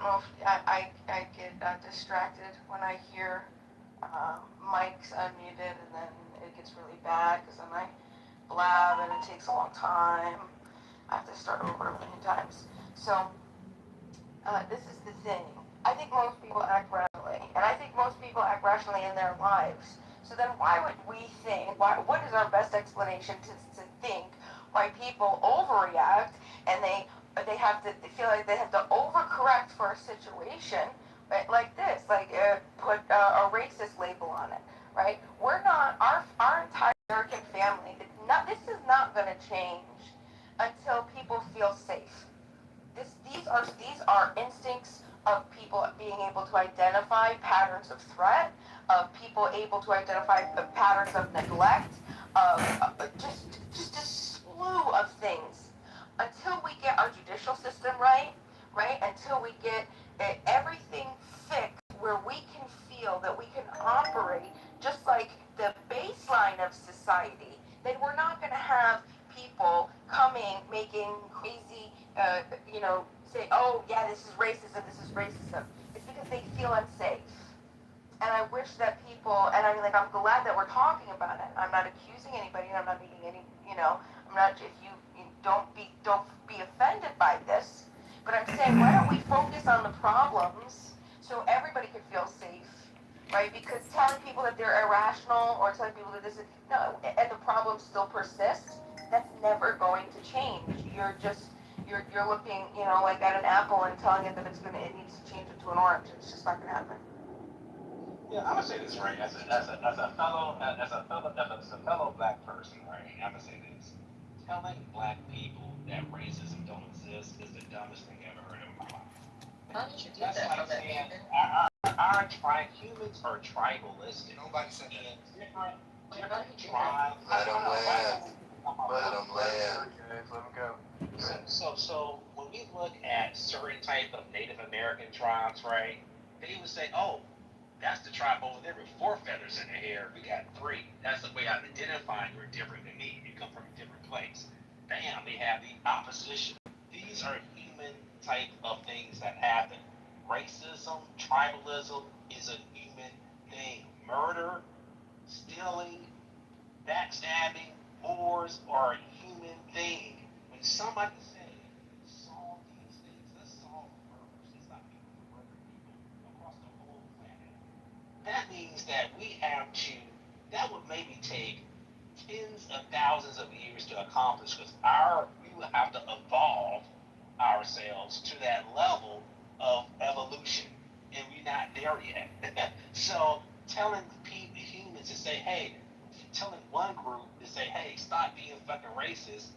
know if I get distracted when I hear mics unmuted, and then it gets really bad because then I blab and it takes a long time. I have to start over a million times. So this is the thing. I think most people act rationally, and I think most people act rationally in their lives. So then why would we think, what is our best explanation to think why people overreact and they have to, they feel like they have to overcorrect for a situation, right, like this, like put a racist label on it, right? We're not, our entire American family, this is not going to change until people feel safe. These are instincts of people being able to identify patterns of threat, of people able to identify the patterns of neglect, of just a slew of things. Until we get our judicial system right, right? Until we get everything fixed where we can feel that we can operate just like the baseline of society, then we're not going to have people coming, making crazy, say, oh, yeah, this is racism, this is racism. It's because they feel unsafe. And I wish that people, and I mean, like, I'm glad that we're talking about it. I'm not accusing anybody, and I'm not making any, I'm not, if you don't be offended by this, but I'm saying, why don't we focus on the problems so everybody can feel safe, right? Because telling people that they're irrational or telling people that this is, no, and the problem still persists, that's never going to change. You're looking, like at an apple and telling it that it needs to change into an orange. It's just not gonna happen. Yeah, I'm gonna say this right as a fellow black person, right? I'm gonna say this: telling black people that racism don't exist is the dumbest thing I've ever heard in my life. Why don't you do That's that like from the saying beginning? humans are tribalistic. Nobody said that. Different tribes. Let them land. Let them Let land. him go. So when we look at certain type of Native American tribes, right? They would say, "Oh, that's the tribe over there with four feathers in their hair. We got three. That's the way I'm identifying you're different than me. You come from a different place." Bam, they have the opposition. These are human type of things that happen. Racism, tribalism is a human thing. Murder, stealing, backstabbing, wars are a human thing. When somebody says, solve these things, let's solve murders. Let's not people murder people across the whole planet. That means that that would maybe take tens of thousands of years to accomplish because we will have to evolve ourselves to that level of evolution, and we're not there yet. So telling humans to say, hey, telling one group to say, hey, stop being fucking racist.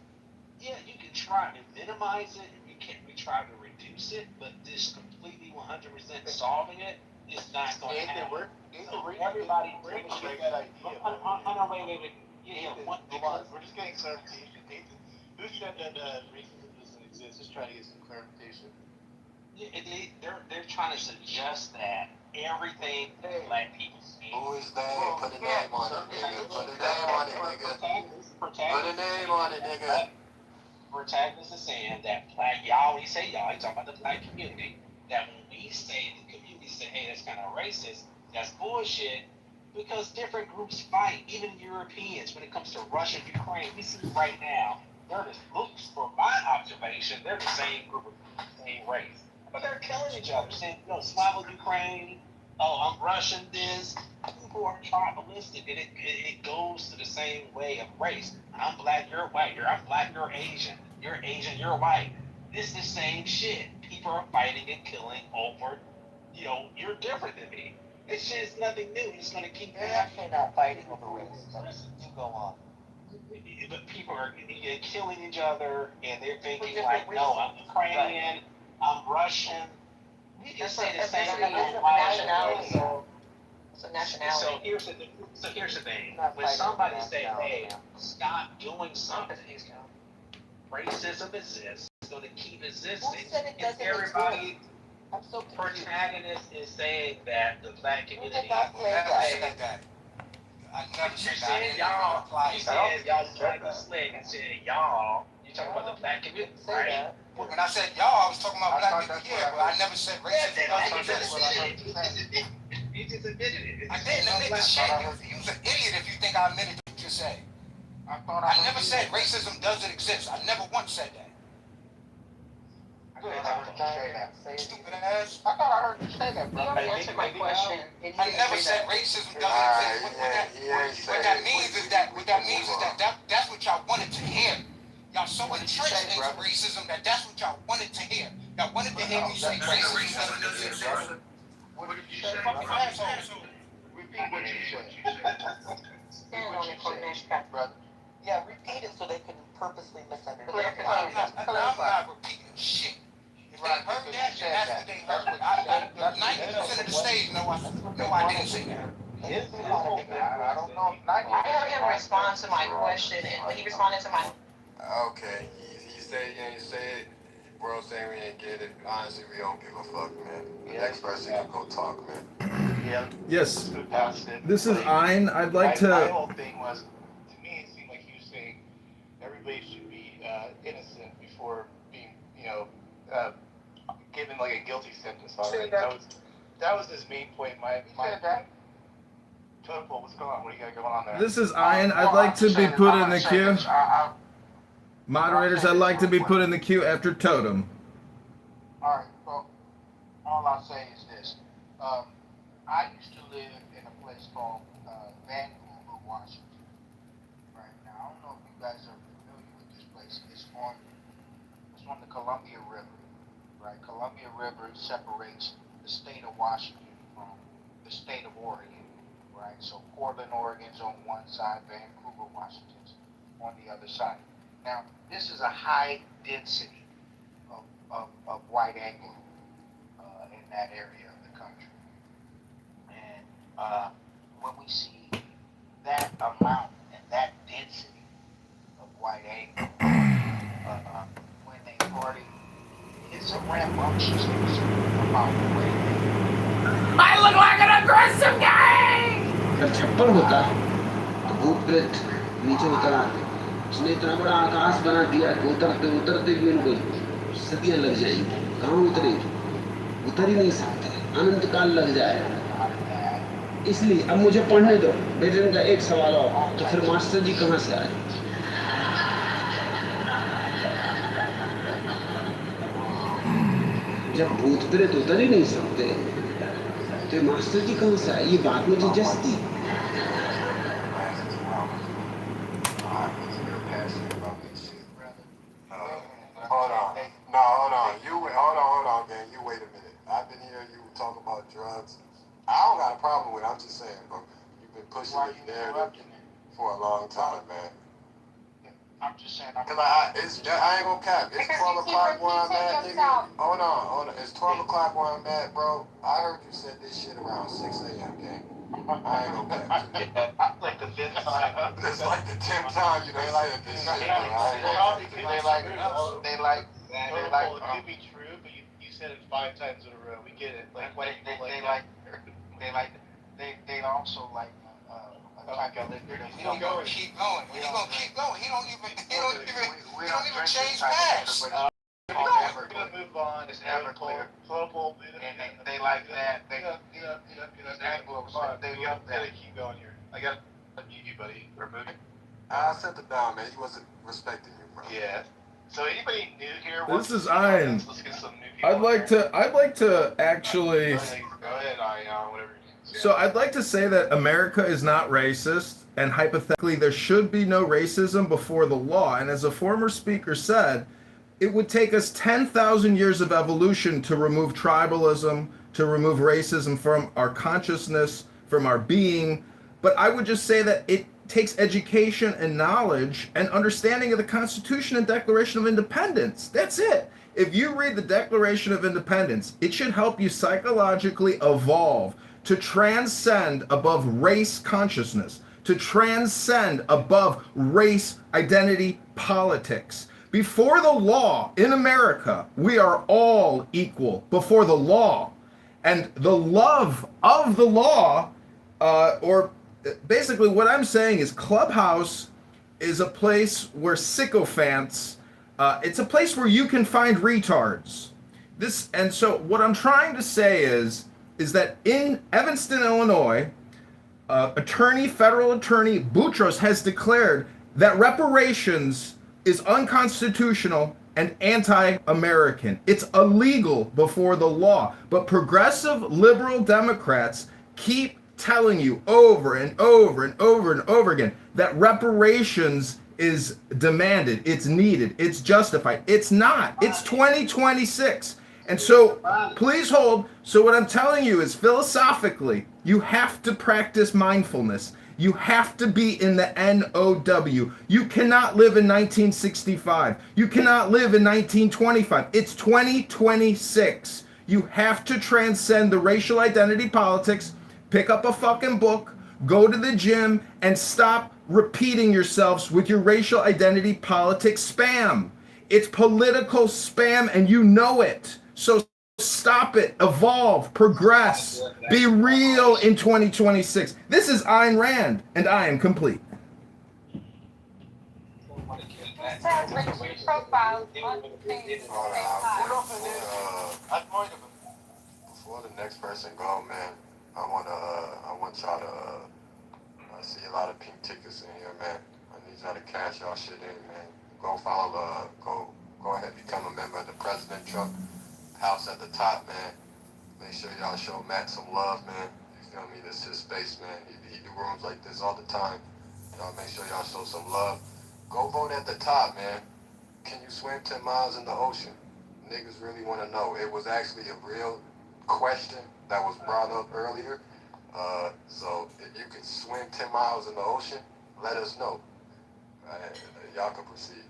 Yeah, you can try to minimize it, and we try to reduce it, but just completely 100% solving it is not going to happen. Everybody, We're that idea. wait. Yeah, what? We're just getting clarification. Nathan, who said that racism doesn't exist? Just trying to get some clarification. Yeah, they're trying to suggest that everything black people see. Who is they? Put a name on it, nigga. Put a name on it, nigga. Put a name on it, nigga. Protagonist is saying that y'all, when you say y'all, you talking about the black community, that when we say the community say, hey, that's kind of racist, that's bullshit, because different groups fight, even Europeans, when it comes to Russia, Ukraine, we see right now, they're the groups, from my observation, they're the same group of same race. But they're killing each other, saying, Slavic Ukraine, oh, I'm Russian, this. People are tribalistic, and it goes to the same way of race. I'm black, you're white. I'm black, you're Asian. You're Asian, you're white. It's the same shit. People are fighting and killing over, you're different than me. It's just nothing new. It's going to keep They're actually not fighting over race, but you go on. But people are killing each other, and they're thinking like, no, I'm Ukrainian, I'm Russian. We can say the same thing on nationality. So nationality. So here's the thing. When somebody say, hey, stop doing something, racism exists. It's going to keep existing. And everybody, protagonist is saying that the black community. You said y'all trying to be slick and said y'all. You talking about the black community, right? When I said y'all, I was talking about black people here, but I never said racism. You just admitted it. I didn't admit the shit. You was an idiot if you think I admitted what you said. I never said racism doesn't exist. I never once said that. Stupid ass. I thought I heard you say that, bro. You already answered my question. I never said racism doesn't exist. What that means is that that's what y'all wanted to hear. Y'all so entrenched into racism that's what y'all wanted to hear. Y'all wanted to hear me say racism doesn't exist. What did you say? Fucking asshole. Repeat what you said. Stand on it for the next guy. Brother. Yeah, repeat it so they can purposely misunderstand. I'm not repeating shit. If they heard that, then that's what they heard. 90% of the stage know I didn't say that. I don't know. I heard him respond to my question, and when he responded to my Okay, he said he ain't say it. World saying we ain't get it. Honestly, we don't give a fuck, man. The next person can go talk, man. Yeah. Yes. This is Ein. I'd like My to. whole thing was, to me, it seemed like he was saying everybody should be innocent before being, given like a guilty sentence already. That was his main point. My Total, what's going on? What do you got going on there? This is Ein. I'd like to be put in the queue. Moderators, I'd like to be put in the queue after Totem. All right. Well, all I'll say is this. I used to live in a place called Vancouver, Washington. Right now, I don't know if you guys are familiar with this place. It's on the Columbia River. Right. Columbia River separates the state of Washington from the state of Oregon. Right. So Portland, Oregon's on one side, Vancouver, Washington's on the other side. Now, this is a high density of white Anglo in that area of the country. And when we see that amount and that density of white Anglo, when they party, it's a rambunctiousness about the way they I look like an aggressive guy! अगर छप्पर होता तो भूत प्रेत नीचे उतर आते। उसने इतना बड़ा आकाश बना दिया कि उतरते उतरते भी उनको सदियां लग जाएंगी। कहाँ उतरेंगे? उतर ही नहीं सकते, अनंत काल लग जाए। इसलिए अब मुझे पढ़ने दो। बेटे का एक सवाल और, तो फिर मास्टर जी कहाँ से आए? जब भूत प्रेत उतर ही नहीं सकते तो मास्टर जी कहाँ से आए? ये बात मुझे जस्ती। Hold on, man. You wait a minute. I've been hearing you talk about drugs. I don't got a problem with it. I'm just saying, bro. You've been pushing this narrative for a long time, man. I'm just saying. Cause I ain't gonna cap. It's 12 o'clock where I'm at, nigga. Hold on. It's 12 o'clock where I'm at, bro. I heard you said this shit around 6 a.m., gang. I ain't gonna cap. Like the 5th time. It's like the 10th time you done said this shit, bro. They like. It could be true, but you said it 5 times in a row. We get it. Like what They also like He don't gonna keep going. He gonna keep going. He don't even change paths. We're gonna move on. It's never clear. Global, And they like that. They gotta keep going here. I gotta unmute you, buddy. We're moving. I sent it down, man. He wasn't respecting you, bro. Yeah. So anybody new here? This is Ian. Let's get some new people. I'd like to actually. Go ahead, Ian. Whatever. So I'd like to say that America is not racist, and hypothetically there should be no racism before the law. And as a former speaker said, it would take us 10,000 years of evolution to remove tribalism, to remove racism from our consciousness, from our being. But I would just say that it takes education and knowledge and understanding of the Constitution and Declaration of Independence. That's it. If you read the Declaration of Independence, it should help you psychologically evolve to transcend above race consciousness, to transcend above race identity politics. Before the law in America, we are all equal before the law. And the love of the law, or basically what I'm saying is Clubhouse is a place where sycophants It's a place where you can find retards. And so what I'm trying to say is that in Evanston, Illinois, federal attorney Boutros has declared that reparations is unconstitutional and anti-American. It's illegal before the law. But progressive liberal Democrats keep telling you over and over and over and over again that reparations is demanded, it's needed, it's justified. It's not. It's 2026. And so please hold. So what I'm telling you is philosophically, you have to practice mindfulness. You have to be in the NOW. You cannot live in 1965. You cannot live in 1925. It's 2026. You have to transcend the racial identity politics, pick up a fucking book, go to the gym, and stop repeating yourselves with your racial identity politics spam. It's political spam and you know it. So stop it, evolve, progress, be real in 2026. This is Ayn Rand, and I am complete. Sounds like two profiles on the same Before the next person go, man, I want y'all to I see a lot of pink tickets in here, man. I need y'all to cash y'all shit in, man. Go follow, go ahead, become a member of the President Trump house at the top, man. Make sure y'all show Matt some love, man. You feel me? This is his space, man. He do rooms like this all the time. Y'all make sure y'all show some love. Go vote at the top, man. Can you swim 10 miles in the ocean? Niggas really want to know. It was actually a real question that was brought up earlier. So if you can swim 10 miles in the ocean, let us know. Y'all can proceed.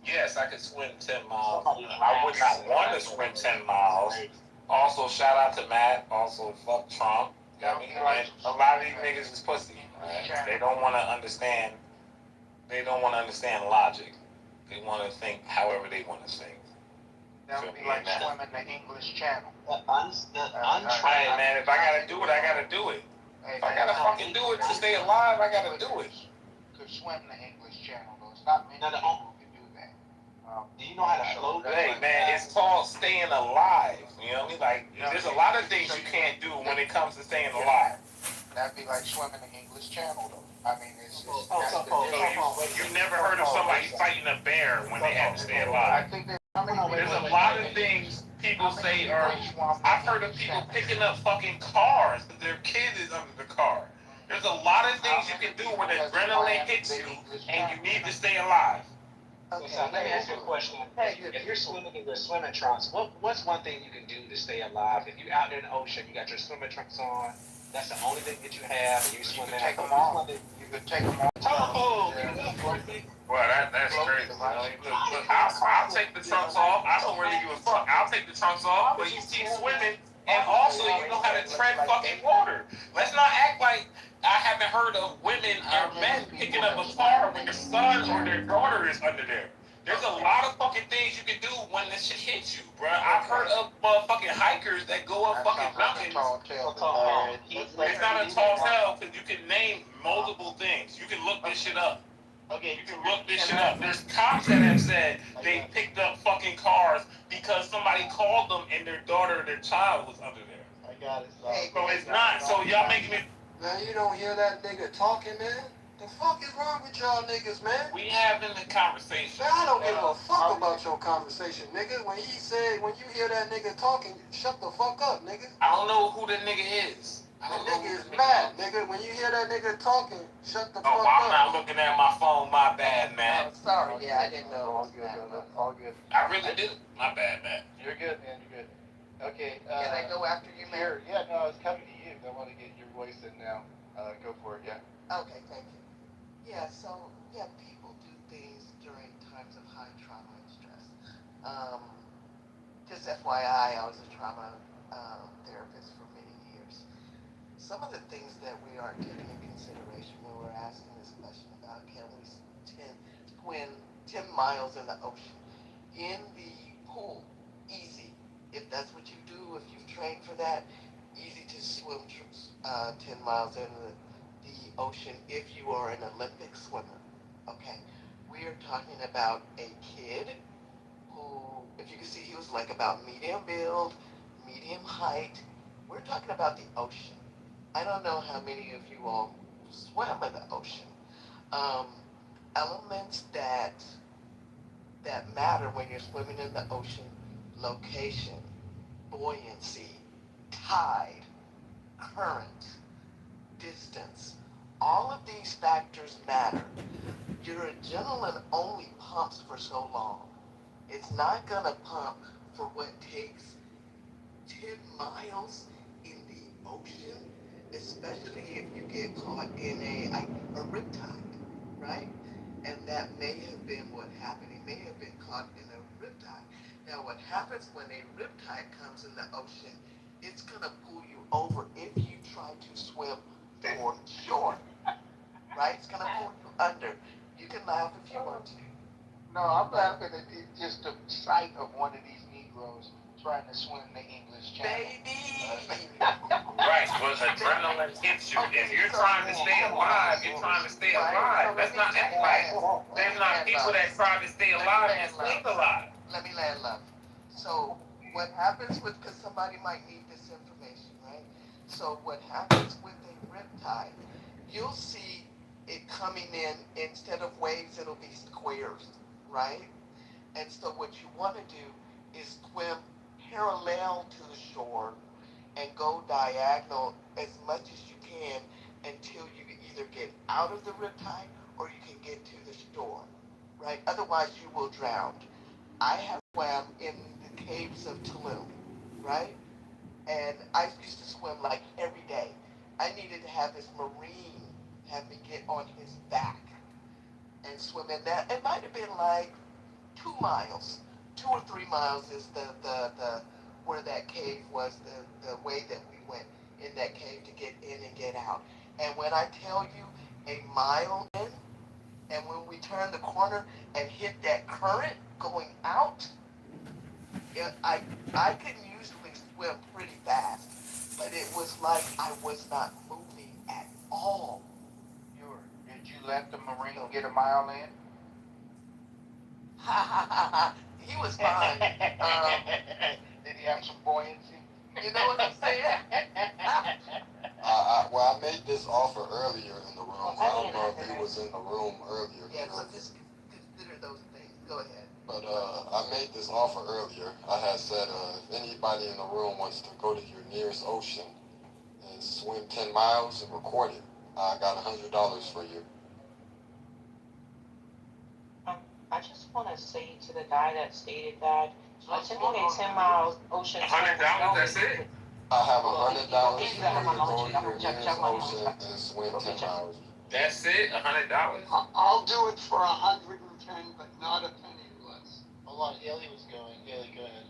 Yes, I could swim 10 miles. I would not want to swim 10 miles. Also, shout out to Matt. Also, fuck Trump. I mean, a lot of these niggas is pussy. Right? They don't want to understand. They don't want to understand logic. They want to think however they want to think. That would be like swimming the English Channel. Hey, man, if I gotta do it, I gotta do it. If I gotta fucking do it to stay alive, I gotta do it. Could swim the English Channel, though. It's not many people who can do that. Do you know how to float? Hey, man, it's called staying alive. You know what I mean? Like, there's a lot of things you can't do when it comes to staying alive. That'd be like swimming the English Channel, though. I mean, So you never heard of somebody fighting a bear when they had to stay alive? I think There's a lot of things people say are. I've heard of people picking up fucking cars because their kid is under the car. There's a lot of things you can do when adrenaline hits you and you need to stay alive. Okay. So let me ask you a question. If you're swimming in your swimming trunks, what's one thing you can do to stay alive? If you're out there in the ocean, you got your swimming trunks on, that's the only thing that you have, and you're swimming. You can take them off. You can take them off. Oh, well, that's crazy. Look, I'll take the trunks off. I don't really give a fuck. I'll take the trunks off, but you keep swimming, and also you know how to tread fucking water. Let's not act like I haven't heard of women or men picking up a car when their son or their daughter is under there. There's a lot of fucking things you can do when this shit hits you, bro. I've heard of motherfucking hikers that go up fucking mountains. It's not a tall tale because you can name multiple things. You can look this shit up. Okay, you can look this shit up. There's cops that have said they picked up fucking cars because somebody called them and their daughter or their child was under there. I got it. So it's not. So y'all making it. Man, you don't hear that nigga talking, man? The fuck is wrong with y'all niggas, man? We having a conversation. Man, I don't give a fuck about your conversation, nigga. When you hear that nigga talking, shut the fuck up, nigga. I don't know who the nigga is. That nigga is mad, nigga. When you hear that nigga talking, shut the fuck up. Oh, I'm not looking at my phone. My bad, man. Oh, sorry, yeah, I didn't know. All good, brother. All good. I really do. My bad, man. You're good, man. You're good. Okay. Can I go after you, man? Yeah, no, I was coming to you. I want to get your voice in now. Go for it, yeah. Okay, thank you. Yeah, so, people do things during times of high trauma and stress. Just FYI, I was a trauma therapist for many years. Some of the things that we are taking into consideration when we're asking this question about can we swim 10 miles in the ocean? In the pool, easy. If that's what you do, if you've trained for that, easy to swim 10 miles in the ocean if you are an Olympic swimmer. Okay, we are talking about a kid who, if you can see, he was like about medium build, medium height. We're talking about the ocean. I don't know how many of you all swim in the ocean. Um, Elements that matter when you're swimming in the ocean: location, buoyancy, tide, current, distance. All of these factors matter. Your adrenaline only pumps for so long. It's not gonna pump for what takes 10 miles in the ocean, especially if you get caught in a riptide, right? And that may have been what happened. He may have been caught in a riptide. Now, what happens when a riptide comes in the ocean, it's gonna pull you over if you try to swim for shore, right? It's gonna pull you under. You can laugh if you want to. No, I'm laughing at just the sight of one of these Negroes trying to swim the English Channel. Baby! Right, but adrenaline hits you. If you're trying to stay alive, you're trying to stay alive. That's not like there's not people that try to stay alive and sleep alive. Let me land love. So what happens with, because somebody might need this information, right? So what happens with a riptide, you'll see it coming in, instead of waves, it'll be squares, right? And so what you want to do is swim parallel to the shore and go diagonal as much as you can until you either get out of the riptide or you can get to the shore, right? Otherwise you will drown. I have swam in the caves of Tulum, right? And I used to swim like every day. I needed to have this Marine have me get on his back and swim in that. It might have been like 2 miles. 2 or 3 miles is the where that cave was, the way that we went in that cave to get in and get out. And when I tell you a mile in, and when we turned the corner and hit that current going out, I could usually swim pretty fast, but it was like I was not moving at all. Did you let the Marine get a mile in? He was fine. Did he have some buoyancy? You know what I'm saying? Well, I made this offer earlier in the room. I don't know if he was in the room earlier. Yeah, so just consider those things. Go ahead. But I made this offer earlier. I had said if anybody in the room wants to go to your nearest ocean and swim 10 miles and record it, I got $100 for you. I just want to say to the guy that stated that attempting a 10-mile ocean $100, that's it? I have $100 for you to go to your nearest ocean and swim 10 miles. That's it? $100? I'll do it for 110, but not a penny less. Hold on, Haley was going. Haley, go ahead.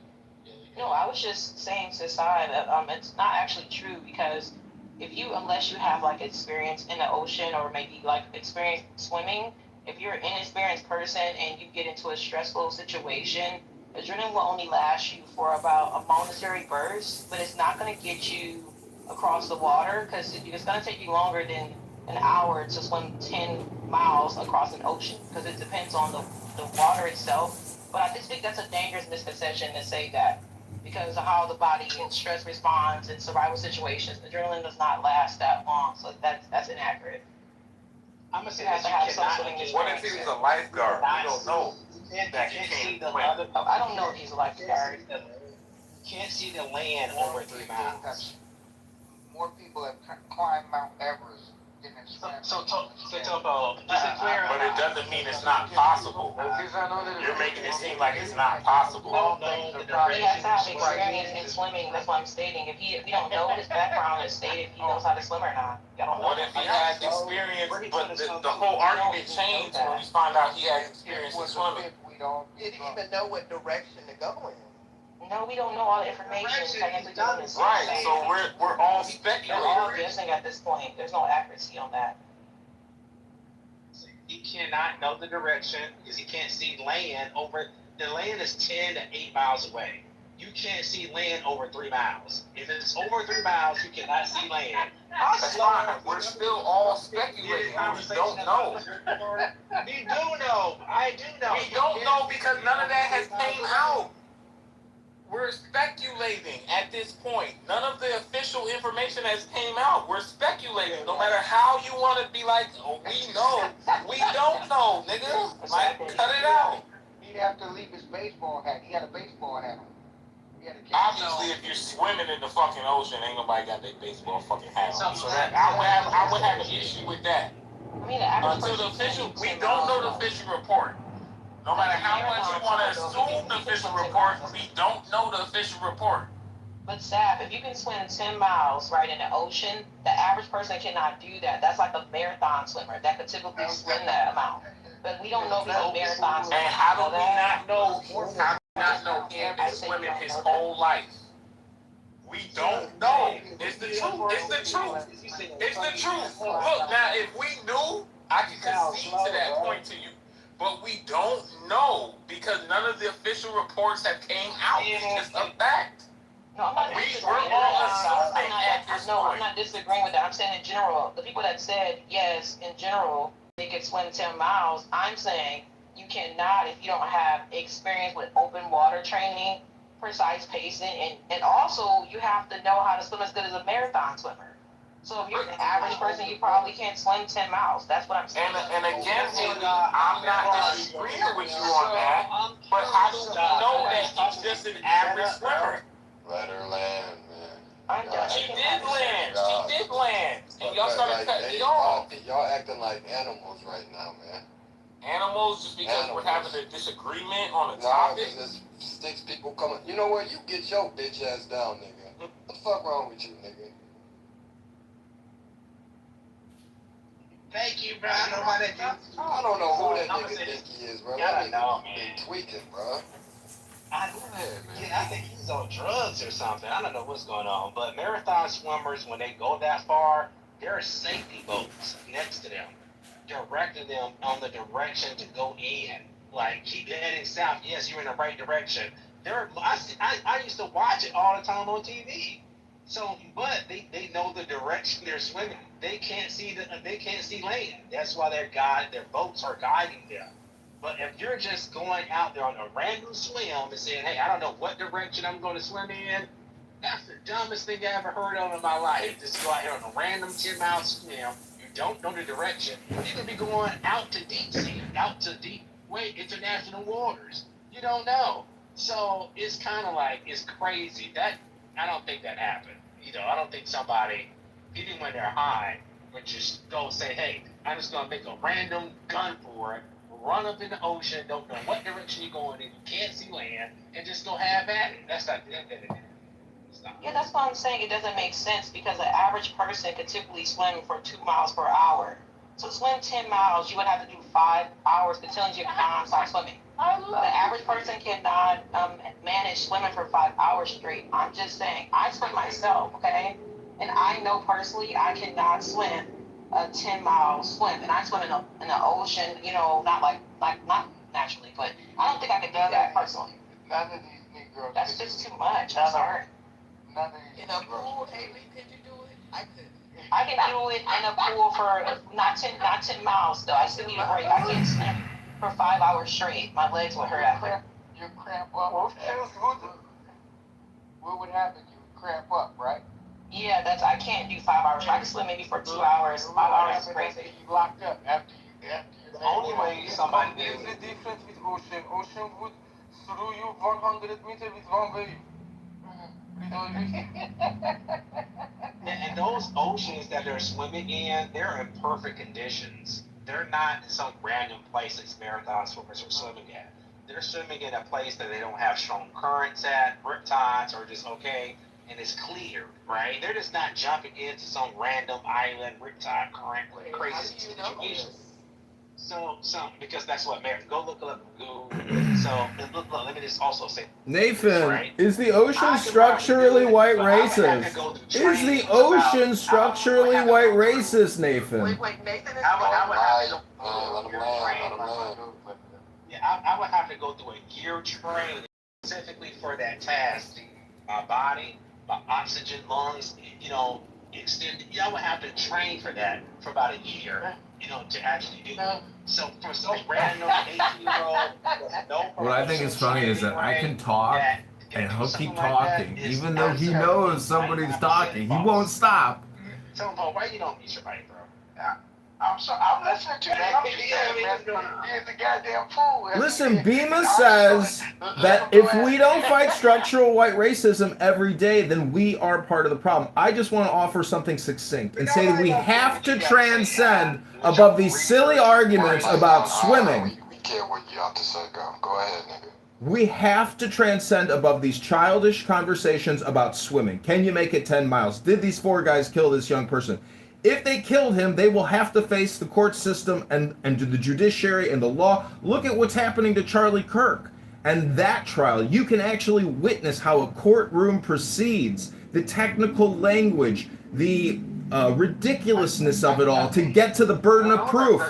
No, I was just saying to Sai that it's not actually true, because unless you have like experience in the ocean or maybe like experience swimming, if you're an inexperienced person and you get into a stressful situation, adrenaline will only last you for about a momentary burst, but it's not going to get you across the water, because it's going to take you longer than an hour to swim 10 miles across an ocean, because it depends on the water itself. But I just think that's a dangerous misconception to say that, because of how the body and stress responds in survival situations. Adrenaline does not last that long, so that's inaccurate. I'm gonna say You have that to have you some cannot sort of get. What if he was a lifeguard? We don't know that he You can't see can't the swim. other. I don't know if he's a lifeguard. You can't see the land over 3 miles. More people have climbed Mount Everest than have swam. So Topo, just to clear But it doesn't mean it's not possible. You're making it seem like it's not possible. No, He has to have experience in swimming. That's what I'm stating. If we don't know his background and state if he knows how to swim or not. Y'all don't know. What if he had experience, but the whole argument changed when we found out he had experience in swimming? Didn't even know what direction to go in. No, we don't know all the information. Technically, Right, so we're all They're all speculating. guessing at this point. There's no accuracy on that. He cannot know the direction because he can't see land over. The land is 10 to 8 miles away. you can't see land over 3 miles. If it's over 3 miles, you cannot see land. That's fine. We're still all speculating. We don't know. We do know. I do know. We don't know because none of that has came out. We're speculating at this point. None of the official information has came out. We're speculating. No matter how you want to be like, oh, we know. We don't know, nigga. Like, cut it out. He'd have to leave his baseball hat. He had a baseball hat on. Obviously, if you're swimming in the fucking ocean, ain't nobody got their baseball fucking hat on. So that I would have an issue with that. I mean, Until the official, we don't know the official report. No matter how much you want to assume the official report, we don't know the official report. But Sab, if you can swim 10 miles right in the ocean, the average person cannot do that. That's like a marathon swimmer that could typically swim that amount. But we don't know if he's a marathon swimmer. And how do we not know? How do we not know he had been swimming his whole life? We don't know. It's the truth. It's the truth. It's the truth. Look, now, if we knew, I could concede to that point to you. But we don't know because none of the official reports have came out. It's just a fact. No, I'm not disagreeing with that. I'm not disagreeing with that. I'm saying in general, the people that said yes, in general, they could swim 10 miles. I'm saying you cannot if you don't have experience with open water training, precise pacing, and also you have to know how to swim as good as a marathon swimmer. So if you're an average person, you probably can't swim 10 miles. That's what I'm saying. And again, I'm not disagreeing with you on that, but how do we know that he's just an average swimmer? Let her land, man. She did land. She did land. And y'all started cutting me off. Y'all acting like animals right now, man. Animals just because we're having a disagreement on a topic? Nah, because there's 6 people coming. You know what? You get your bitch ass down, nigga. What the fuck wrong with you, nigga? Thank you, bro. I don't know why that dude. I don't know who that nigga think he is, bro. I know, man. Tweaking, bro. I think he's on drugs or something. I don't know what's going on. But marathon swimmers, when they go that far, there are safety boats next to them, directing them on the direction to go in. Like, keep heading south. Yes, you're in the right direction. I used to watch it all the time on TV. So, but they know the direction they're swimming. They can't see land. That's why their boats are guiding them. But if you're just going out there on a random swim and saying, hey, I don't know what direction I'm going to swim in, that's the dumbest thing I ever heard of in my life. Just go out here on a random 10-mile swim. You don't know the direction. You could be going out to deep sea, out to international waters. You don't know. So it's kind of like, it's crazy. I don't think that happened. I don't think somebody, even when they're high, would just go say, hey, I'm just going to make a random gun for it, run up in the ocean, don't know what direction you're going in, you can't see land, and just go have at it. That's not that. Yeah, that's why I'm saying it doesn't make sense because an average person could typically swim for 2 miles per hour. So to swim 10 miles, you would have to do 5 hours continuous non-stop swimming. The average person cannot manage swimming for 5 hours straight. I'm just saying, I swim myself, okay? And I know personally I cannot swim a 10-mile swim. And I swim in the ocean, not naturally, but I don't think I could do that personally. None of these Negroes. That's just too much. I'm sorry. None of these In a pool, Haley, could you do it? I couldn't. I can do it in a pool for not 10 miles though. I still need a break. I can't swim for 5 hours straight. My legs would hurt after. You cramp up. What would happen? You would cramp up, right? Yeah, I can't do 5 hours. I can swim maybe for 2 hours. 5 hours is crazy. You locked up after you. The only way somebody There's a difference with ocean. Ocean would throw you 100 meters with one wave. And those oceans that they're swimming in, they're in perfect conditions. They're not in some random place that marathon swimmers are swimming at. They're swimming in a place that they don't have strong currents at, riptides are just okay, and it's clear, right? They're just not jumping into some random island, riptide current, crazy situation. So, because that's what go look up Google. So, look, let me just also say, Nathan, right? is the ocean structurally white racist? Is the ocean structurally white racist, Nathan? Wait, Nathan is I would have to go Let him land. Yeah, I would have to go through a gear train specifically for that task. My body, my oxygen lungs, extend. I would have to train for that for about a year, to actually do it. So for some random 18-year-old, What I think is funny is that I can talk and he'll keep talking, even though he knows somebody's talking. He won't stop. Tell him, Paul, why you don't mute your mic, bro? I'm sorry. I'm listening to you. I'm just saying, man. You're the goddamn fool. Listen, Bima says that if we don't fight structural white racism every day, then we are part of the problem. I just want to offer something succinct and say that we have to transcend above these silly arguments about swimming. We care what you have to say, go. Go ahead, nigga. We have to transcend above these childish conversations about swimming. Can you make it 10 miles? Did these 4 guys kill this young person? If they killed him, they will have to face the court system and the judiciary and the law. Look at what's happening to Charlie Kirk. And that trial, you can actually witness how a courtroom proceeds, the technical language, the ridiculousness of it all to get to the burden of proof,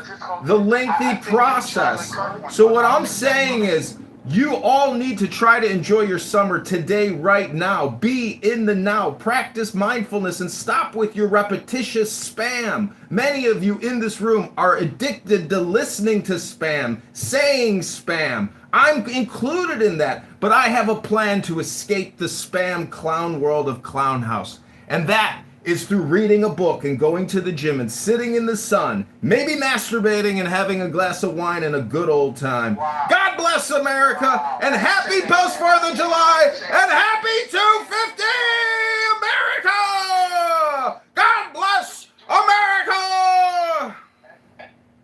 the lengthy process. So what I'm saying is, you all need to try to enjoy your summer today, right now. Be in the now. Practice mindfulness and stop with your repetitious spam. Many of you in this room are addicted to listening to spam, saying spam. I'm included in that, but I have a plan to escape the spam clown world of Clown House. And that is through reading a book and going to the gym and sitting in the sun, maybe masturbating and having a glass of wine and a good old time. God bless America, and happy post 4th of July, and happy 250 America! God bless America!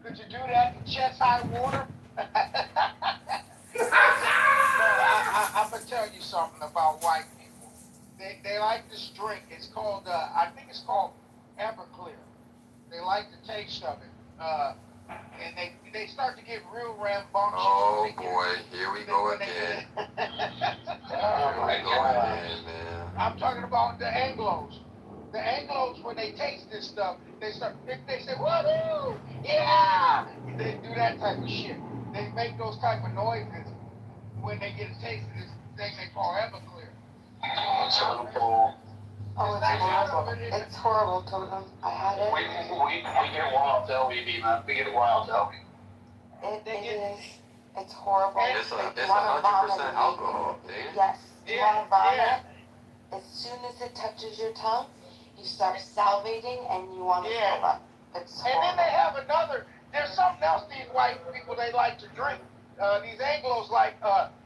Could you do that in chest high water? I'm going to tell you something about white people. They like this drink. It's called, I think it's called Everclear. They like the taste of it. And they start to get real rambunctious. Oh boy, here we go again. I'm talking about the Anglos. The Anglos, when they taste this stuff, they say, woohoo, yeah! They do that type of shit. They make those type of noises when they get a taste of this thing they call Everclear. It's horrible. It's horrible, Totem. I had it. We get wild, though. We get wild, though. It is. It's horrible. It's 100% alcohol, dude. Yes. You want to vomit? As soon as it touches your tongue, you start salivating and you want to throw up. It's horrible. And then they have there's something else these white people, they like to drink. These Anglos like,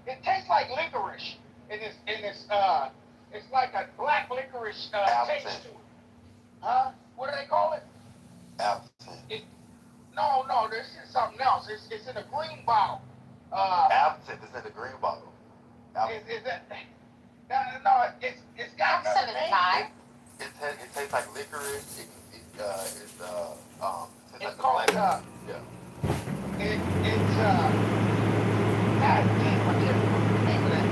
it tastes like licorice. It's like a black licorice taste to it. Huh? What do they call it? Absinthe. No, this is something else. It's in a green bottle. Absinthe is in the green bottle. Is that? No, it's got another name. It tastes like licorice. It's called yeah. It's God damn, I can't remember the name of that.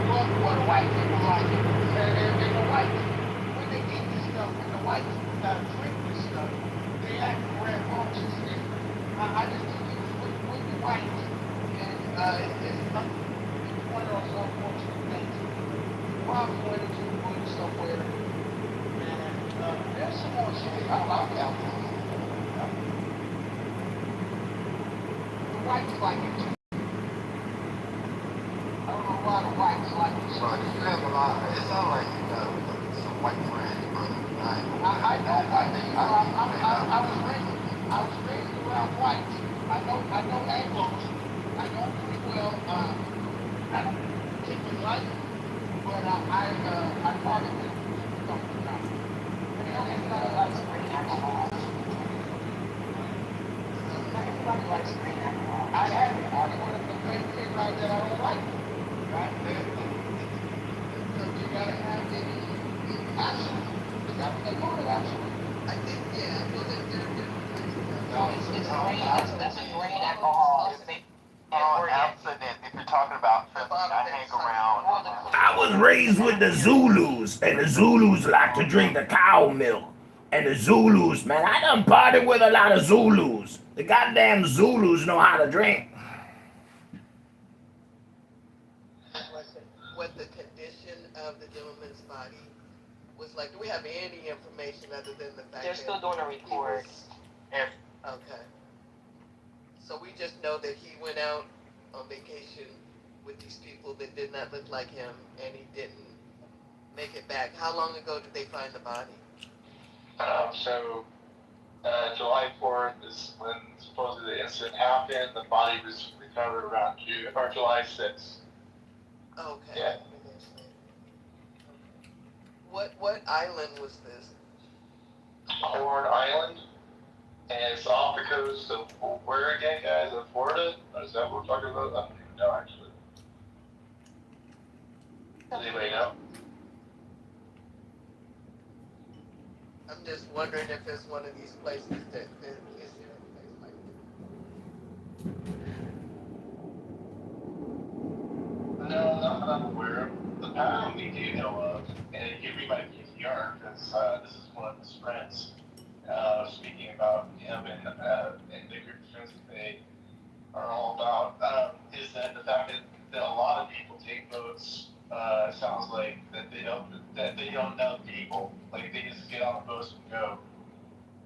What the white people like it. And the whites, when they eat this stuff, when the whites drink this stuff, they act rambunctious. I just think it's with the whites, and it's one of those unfortunate things. Probably went into the room somewhere, and there's some more shit about alcohol. The whites like it too. I don't know why the whites like it. Bro, you have a lot. It sounds like you got some white friends, brother. I know. I was raised around whites. I know Anglos. I know pretty well. I don't particularly like it, but I target them from time. Everybody likes green alcohol. Everybody likes green alcohol. I have it. I'm one of the great things like that I don't like. Right? You gotta have the action. Is that what they call it, action? I think, yeah. That's a green alcohol. Abstinent, if you're talking about I hang around. I was raised with the Zulus, and the Zulus like to drink the cow milk. And the Zulus, man, I done partied with a lot of Zulus. The goddamn Zulus know how to drink. of the gentleman's body? Was like, do we have any information other than the fact They're that still doing a report. Okay. So we just know that he went out on vacation with these people that did not look like him, and he didn't make it back. How long ago did they find the body? July 4th is when supposedly the incident happened. The body was recovered around July 6th. Okay. Yeah. What island was this? Horn Island, and it's off the coast of where again, guys? Of Florida? Or is that what we're talking about? I don't even know actually. Does anybody know? I'm just wondering if it's one of these places that is there a place like No, not that I'm aware of. The pattern we do know of, and you can read my PTR because this is one of his friends speaking about him and the group of friends that they are all about, is that the fact that a lot of people take votes. Sounds like that they don't know people. Like they just get on the boats and go.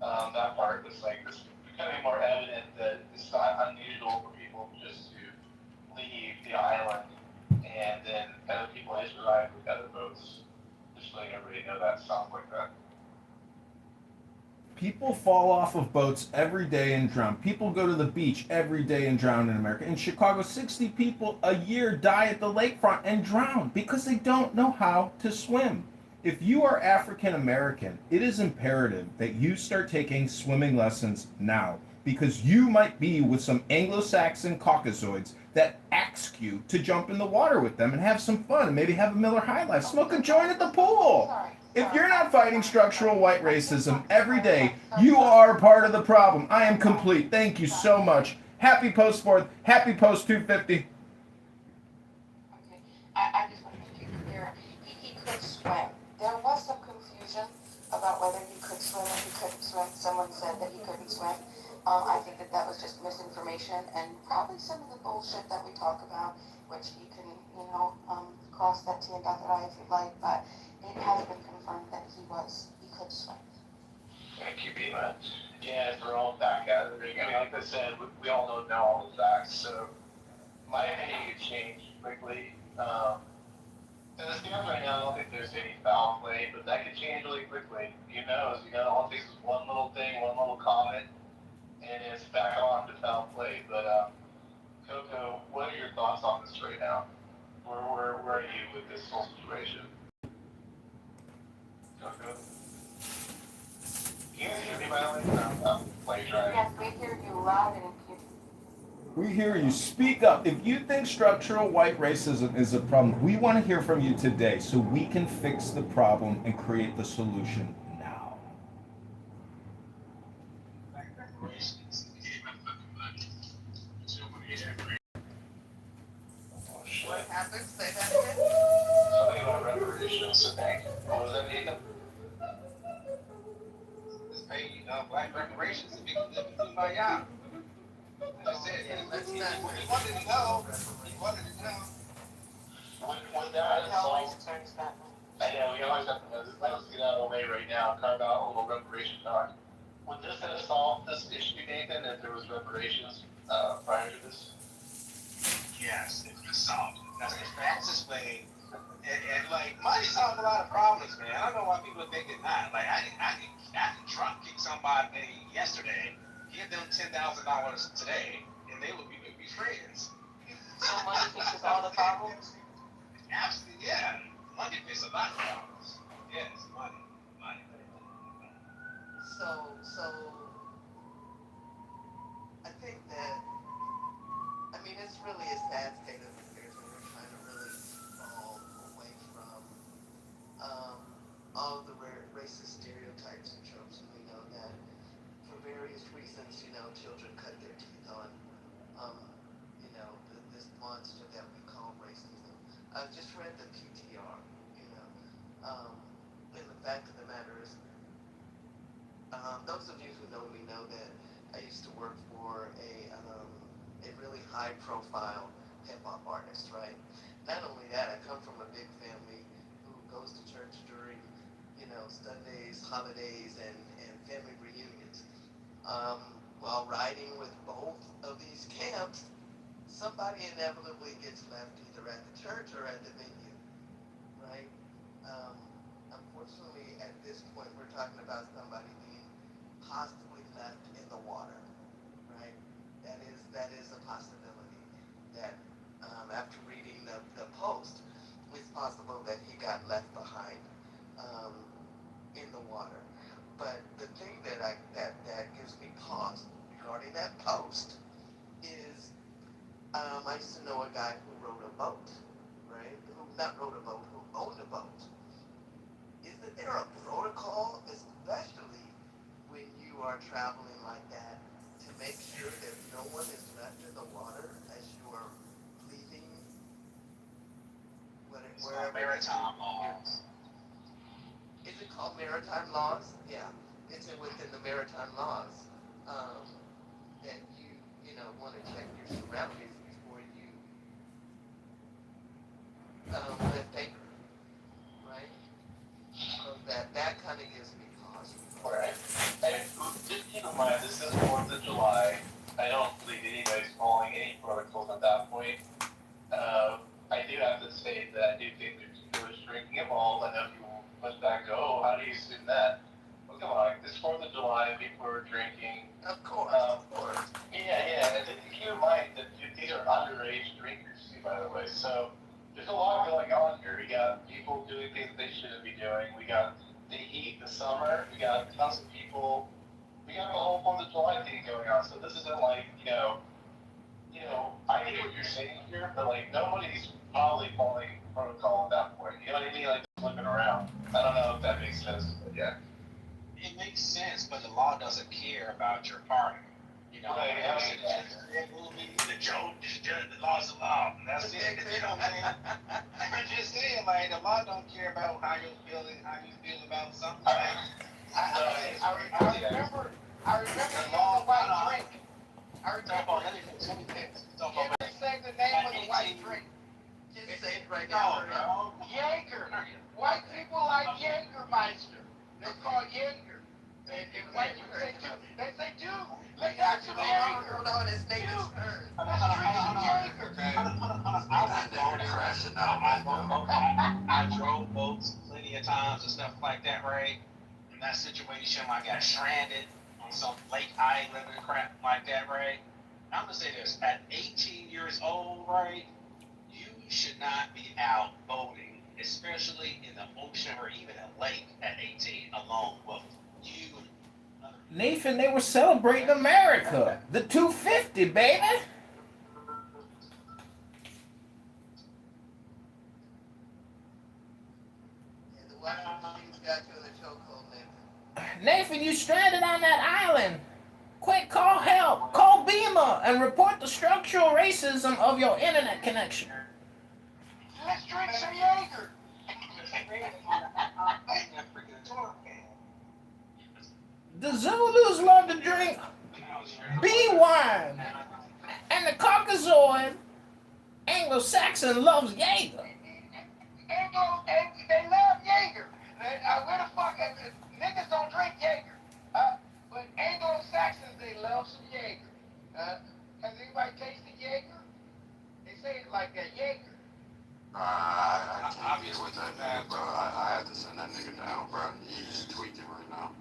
That part was like it's becoming more evident that it's not unusual for people just to leave the island and then other people just arrive with other boats. Just letting everybody know that sounds like that. People fall off of boats every day and drown. People go to the beach every day and drown in America. In Chicago, 60 people a year die at the lakefront and drown because they don't know how to swim. If you are African American, it is imperative that you start taking swimming lessons now because you might be with some Anglo-Saxon Caucasoids that ask you to jump in the water with them and have some fun and maybe have a Miller High Life, smoke a joint at the pool. If you're not fighting structural white racism every day, you are part of the problem. I am complete. Thank you so much. Happy post 4th. Happy post 250. Okay. I just want to make it clear. He could swim. There was some confusion about whether he could swim or he couldn't swim. Someone said that he couldn't swim. I think that was just misinformation and probably some of the bullshit that we talk about, which you can, cross that T and dot that I if you'd like, but it has been confirmed that he could swim. Thank you, Bima. Yeah, we're all back at it. I mean, like I said, we all know now all the facts, so my opinion could change quickly. And as stands right now, I don't think there's any foul play, but that could change really quickly. Who knows? All it takes is one little thing, one little comment, and it's back on to foul play. But Coco, what are your thoughts on this right now? Where are you with this whole situation? Coco? Can you hear me, by the way? I'm play driving. Yes, we hear you loud and clear. We hear you. Speak up. If you think structural white racism is a problem, we want to hear from you today so we can fix the problem and create the solution now. What happened? Say that again. Something about reparations, I think. What was that, Nathan? Just pay black reparations to people living through my yard. That's it. He wanted to know. When that is solved, I know, we always have to, let's get out of the way right now, carve out a little reparation talk. Would this have solved this issue, Nathan, if there was reparations prior to this? Yes, it's been solved. That's the fastest way. And like, money solves a lot of problems, man. I don't know why people think it's not. Like, I can drunk kick somebody yesterday, give them $10,000 today, and they would be friends. So money fixes all the problems? Absolutely, yeah. Money fixes a lot of problems. Yes, money. So, I think that, it's really a sad state of affairs when we're trying to really fall away from all of the racist stereotypes and tropes, and we know that for various reasons, children cut their teeth on, this monster that we call racism. I've just read the PTR, and the fact of the matter is, those of you who know me know that I used to work for a really high-profile hip-hop artist, right? Not only that, I come from a big family who Sundays, holidays, and family reunions. While riding with both of these camps, somebody inevitably gets left either at the church or at the venue, right? Um, Unfortunately, at this point, we're talking about somebody being possibly left in the water, right? That is a possibility. That after reading the post, it's possible that he got left behind um, in the water. But the thing that gives me pause regarding that post is I used to know a guy who rowed a boat, right? Who not rowed a boat, who owned a boat. Isn't there a protocol, especially when you are traveling like that, to make sure that no one is left in the water as you are leaving wherever? Maritime laws. Is it called maritime laws? Yeah, it's within the maritime laws that you know want to check your surroundings before you lift anchor, right? So that kind of gives me pause. Right. And just keep in mind, this is 4th of July. I don't believe anybody's following any protocols at that point. I do have to say that I do think there's drinking involved. I know people push back and go, oh, how do you assume that? Well, come on, it's 4th of July, people are drinking. Of course, of course. Yeah. And keep in mind that these are underage drinkers, too, by the way. So there's a lot going on here. We got people doing things they shouldn't be doing. We got the heat, the summer. We got tons of people. We got a whole 4th of July thing going on. So this isn't like, I get what you're saying here, but like nobody's probably following protocol at that point. You know what I mean? Like flipping around. I don't know if that makes sense, but yeah. It makes sense, but the law doesn't care about your party. Right, the law's the law, and that's it. You know what I mean? I'm just saying, like, the law don't care about how you feel about something. I remember the white drink. I remember. Just say the name of the white drink. Just say it right now. No. Jaeger. White people like Jägermeister. They call Jaeger. And white people say, dude, they say, dude, let's have some Jaeger. Hold on, it's Nathan's turn. Let's drink some Jaeger. I drove boats plenty of times and stuff like that, right? In that situation, I got stranded on some lake island and crap like that, right? I'm gonna say this: at 18 years old, right, you should not be out boating, especially in the ocean or even a lake at 18 alone with you. Nathan, they were celebrating America. The 250, baby. Nathan, you stranded on that island. Quick, call help. Call BEMA and report the structural racism of your internet connection. Let's drink some Jaeger. The Zulus love to drink bee wine, and the Caucasoid Anglo-Saxon loves Jaeger. They love Jaeger. Where the fuck niggas don't drink Jaeger? But Anglo-Saxons, they love some Jaeger. Has anybody tasted Jaeger? They say it like that, Jaeger. I can't get with that nigga, bro. I have to send that nigga down, bro. He's tweaking right now.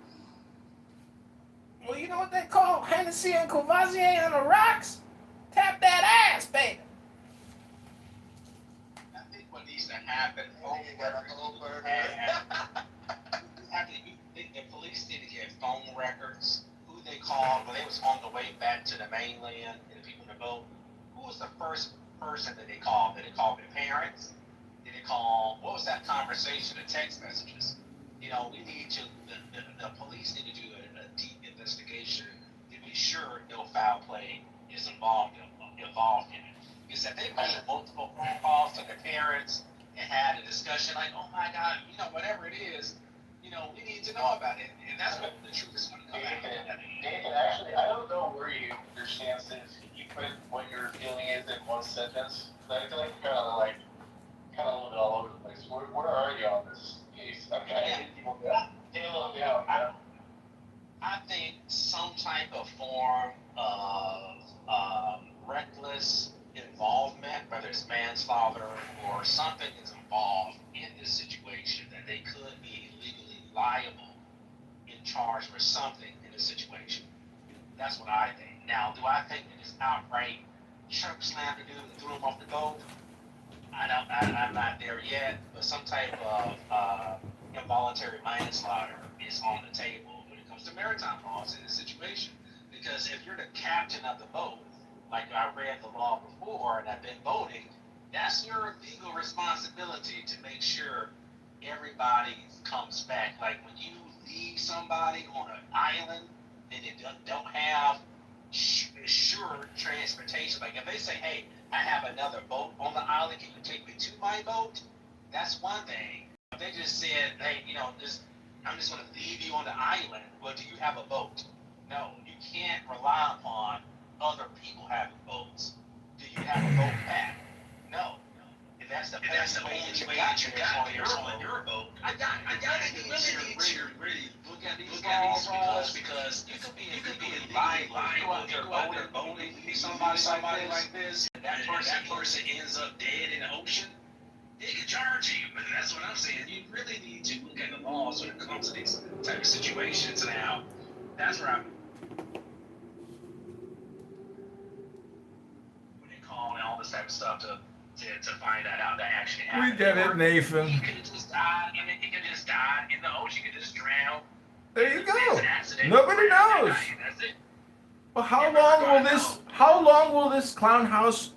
Well, you know what they call Hennessy and Courvoisier on the rocks? Tap that ass, baby. I think what needs to happen the police need to get phone records, who they called when they was on the way back to the mainland and the people in the boat. Who was the first person that they called? Did they call their parents? Did they call, what was that conversation, the text messages? We need to, the police need to do a deep investigation to be sure no foul play is involved in it. Because if they made multiple phone calls to their parents and had a discussion like, oh my God, whatever it is, we need to know about it. And that's what the truth is going to come out. Nathan, actually, I don't know where your stance is. You put what your feeling is in one sentence. I feel like you're kind of a little bit all over the place. Where are you on this case? Okay, I hate people that. liable and charged for something in a situation. That's what I think. Now, do I think that it's outright choke slam to do and threw him off the boat? I'm not there yet, but some type of involuntary manslaughter is on the table when it comes to maritime laws in this situation. Because if you're the captain of the boat, like I read the law before and I've been boating, that's your legal responsibility to make sure everybody comes back. Like when you leave somebody on an island and they don't have sure transportation, like if they say, hey, I have another boat on the island, can you take me to my boat? That's one thing. If they just said, hey, I'm just going to leave you on the island, well, do you have a boat? No, you can't rely upon other people having boats. Do you have a boat back? No. If that's the only way that you got there on your boat, I got it. You really need to really look at these laws because you could be liable if you're out there boating, somebody like this, and that person ends up dead in the ocean. They can charge you. That's what I'm saying. You really need to look at the laws when it comes to these type of situations. Now, that's where I'm. When they call and all this type of stuff to find that out, that actually happened. We get it, Nathan. He could have just died, and he could just die in the ocean. He could just drown. There you go. Nobody knows. That's it. Well, how long will this clown house,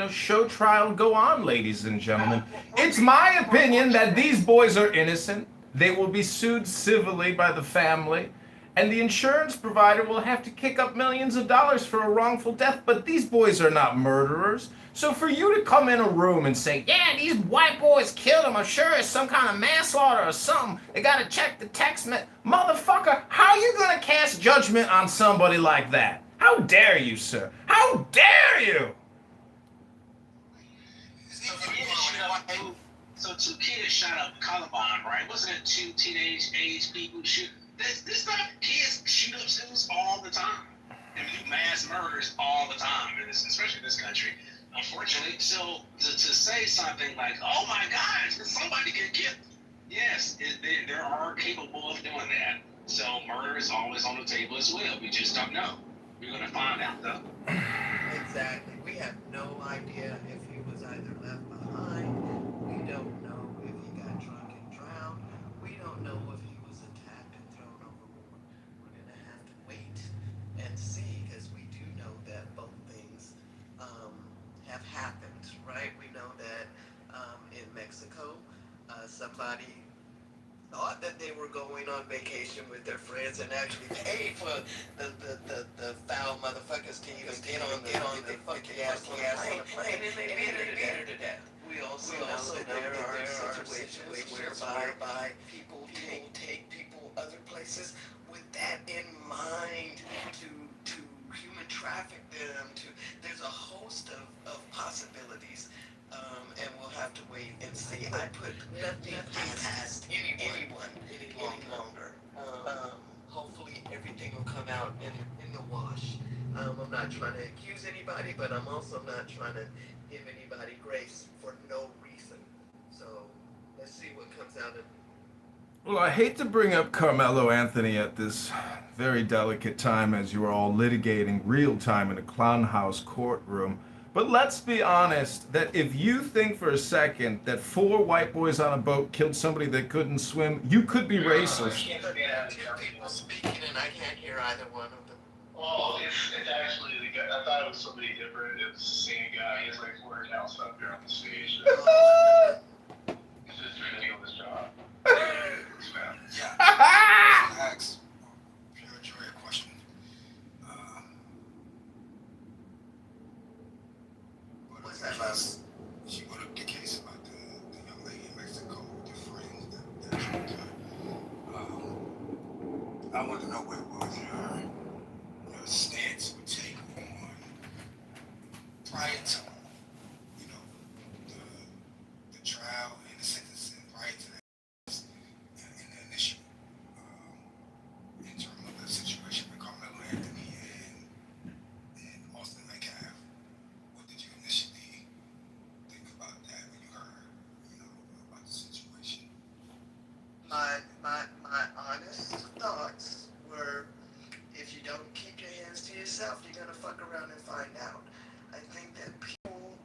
show trial go on, ladies and gentlemen? It's my opinion that these boys are innocent. They will be sued civilly by the family, and the insurance provider will have to kick up millions of dollars for a wrongful death. But these boys are not murderers. So for you to come in a room and say, yeah, these white boys killed him, I'm sure it's some kind of manslaughter or something, they gotta check the text motherfucker, how are you gonna cast judgment on somebody like that? How dare you, sir? How dare you? So two kids shot up Columbine, right? Wasn't it two teenage age people shoot? This not kids shoot up schools all the time and do mass murders all the time, especially in this country. Unfortunately, so to say something like, "Oh my gosh, somebody get killed," yes, they are capable of doing that. So murder is always on the table as well. We just don't know. We're gonna find out though. Exactly. We have no idea if he was either left behind. We don't know if he got drunk and drowned. We don't know if he was attacked and thrown overboard. We're gonna have to wait and see, because we do know that both things have happened, right? We know that in Mexico, somebody thought that they were going on vacation with their friends and actually paid for the foul motherfuckers to even get on the fucking ass plane, and then they beat her to death. We also know that there are situations whereby people take people other places with that in mind to human traffic them. There's a host of possibilities. And we'll have to wait and see. I put nothing past anyone any longer. Hopefully everything will come out in the wash. I'm not trying to accuse anybody, but I'm also not trying to give anybody grace for no reason. So let's see what comes out of it. Well, I hate to bring up Carmelo Anthony at this very delicate time as you are all litigating real time in a clown house courtroom. But let's be honest, that if you think for a second that 4 white boys on a boat killed somebody that couldn't swim, you could be racist. Two people speaking and I can't hear either one of them. Well, it's actually the guy. I thought it was somebody different. It's the same guy. He's like working out stuff there on the stage. He's just trying to do his job. Yeah. Ask premature question. What's that? She brought up the case about the young lady in Mexico with her friends that jumped her. I want to know what was your stance would take on prior to the trial and the sentencing prior to that in the initial interim of the situation with Carmelo Anthony and Austin Metcalf. What did you initially think about that when you heard about the situation? my honest thoughts were, if you don't keep your hands to yourself, you're gonna fuck around and find out. I think that people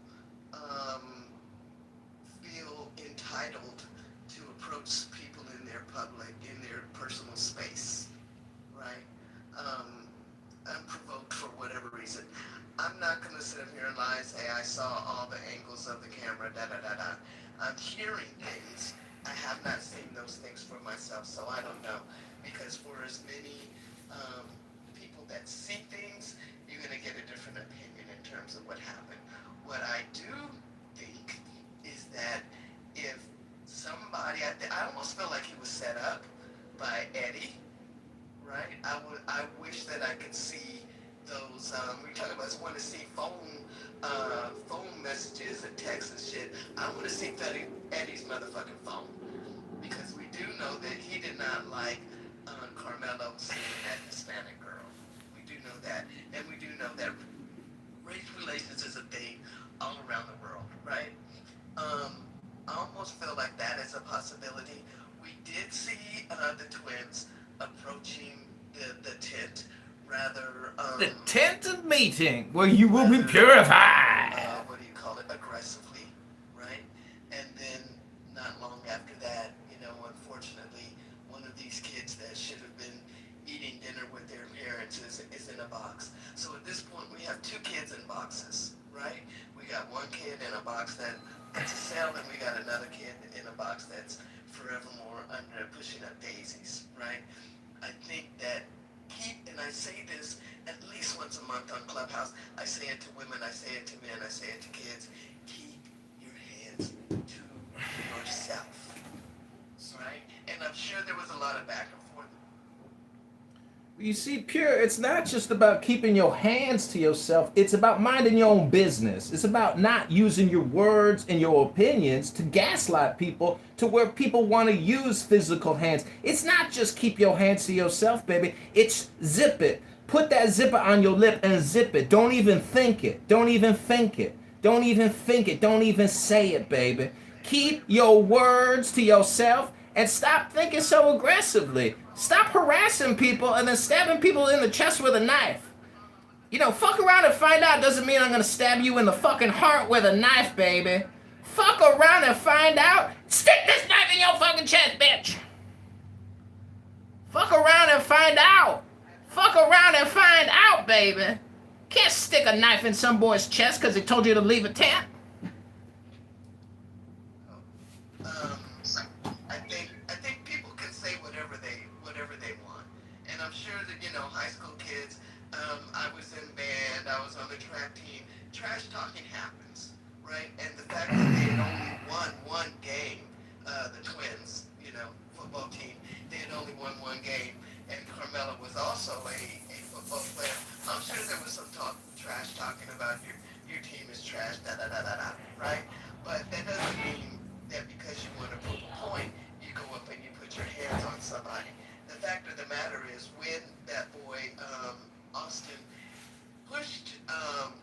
feel entitled to approach people in their public, in their personal space, right? Unprovoked for whatever reason. I'm not gonna sit up here and lie and say I saw all the angles of the camera, da da da da. I'm hearing things. I have not seen those things for myself, so I don't know. Because for as many people that see things, you're gonna get a different opinion in terms of what happened. What I do think is that if somebody, I almost feel like he was set up by Eddie, right? I wish that I could see those. We talk about want to see phone messages and texts and shit. I want to see Eddie's motherfucking phone, because we do know that he did not like Carmelo seeing that Hispanic girl. We do know that, and we do know that race relations is a thing all around the world, right? I almost feel like that is a possibility. We did see the twins approaching the tent rather the tent of meeting where you will be purified. What do you call it? Aggressively, right? And then not long after that, unfortunately, one of these kids that should have been eating dinner with their parents is in a box. So at this point, we have two kids in boxes, right? We got one kid in a box that's a cell, and we got another kid in a box that's forevermore under pushing up daisies, right? I think that and I say this at least once a month on Clubhouse. I say it to women, I say it to men, I say it to kids. Keep your hands to yourself, right? And I'm sure there was a lot of back and forth. You see, Pure, it's not just about keeping your hands to yourself. It's about minding your own business. It's about not using your words and your opinions to gaslight people to where people want to use physical hands. It's not just keep your hands to yourself, baby. It's zip it. Put that zipper on your lip and zip it. Don't even think it. Don't even think it. Don't even think it. Don't even say it, baby. Keep your words to yourself and stop thinking so aggressively. Stop harassing people and then stabbing people in the chest with a knife. Fuck around and find out doesn't mean I'm gonna stab you in the fucking heart with a knife, baby. Fuck around and find out. Stick this knife in your fucking chest, bitch. Fuck around and find out. Fuck around and find out, baby. Can't stick a knife in some boy's chest because he told you to leave a tent. I think people can say whatever they want, and I'm sure that high school kids. I was in band. I was on the track team. Trash talking happens, right? And the fact that they had only won one game, the Twins, football team, they had only won one game, and Carmelo was also a football player. I'm sure there was some trash talking about your team is trash, da da da da da, right? But that doesn't mean that because you want to prove a point, you go up and you put your hands on somebody. The fact of the matter is, when that boy Austin pushed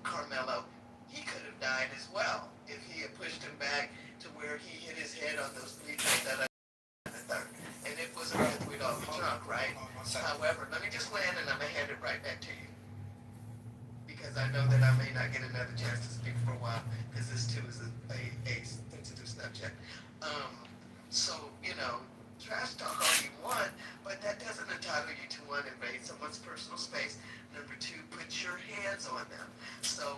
Carmelo, he could have died as well if he had pushed him back to where he hit his head on those bleachers that and it was because we'd all be drunk, right? However, let me just land and I'm gonna hand it right back to you, because I know that I may not get another chance to speak for a while, because this too is a sensitive subject. So trash talk all you want, but that doesn't entitle you to, one, invade someone's personal space. Number two, put your hands on them. So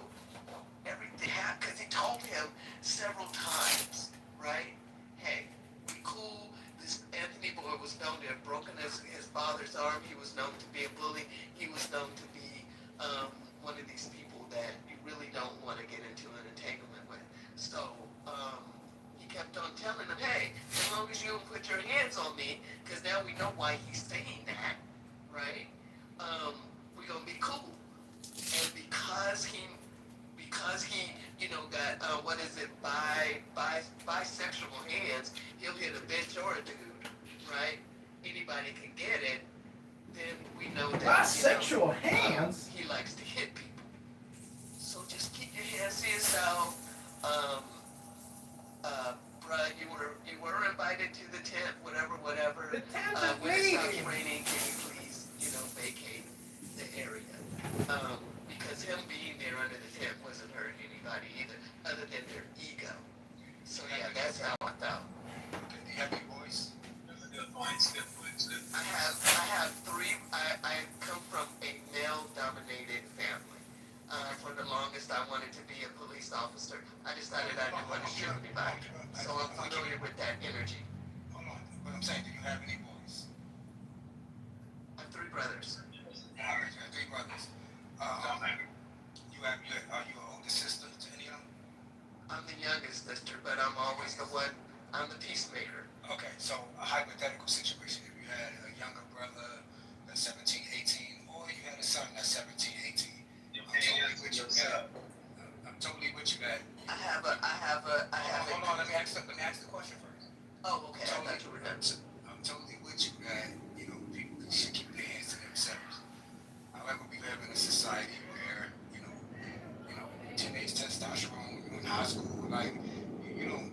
everything happened because he told him several times, right? Hey, we cool. This Anthony boy was known to have broken his father's arm. He was known to be a bully. He was known to be one of these people that you really don't want to get into an entanglement with. So he kept on telling him, hey, as long as you don't put your hands on me, because now we know why he's saying that, right? We're gonna be cool. And because he got bisexual hands, he'll hit a bitch or a dude, right? Anybody can get it. Then we know that Bisexual hands. He likes to hit people. So just keep your hands to yourself. Bruh, you were invited to the tent, whatever. training, can you please, vacate the area? Because him being there under the tent wasn't hurting anybody either, other than their ego. So yeah, that's how I felt. Okay, do you have any boys? Good points. I have three. I come from a male-dominated family. For the longest, I wanted to be a police officer. I decided I didn't want to shoot anybody. So I'm familiar with that energy. Hold on, but I'm saying, do you have any boys? I have three brothers. All right, you have three brothers. Are you an older sister to any of them? I'm the youngest sister, but I'm always I'm the peacemaker. Okay, so a hypothetical situation. If you had a younger brother that's 17, 18, or you had a son that's 17, 18. I'm totally with you that. Hold on, let me ask the question first. Oh, okay. I thought you were done. I'm totally with you that, people should keep their hands to themselves. However, we live in a society where, teenage testosterone, in high school, like, you don't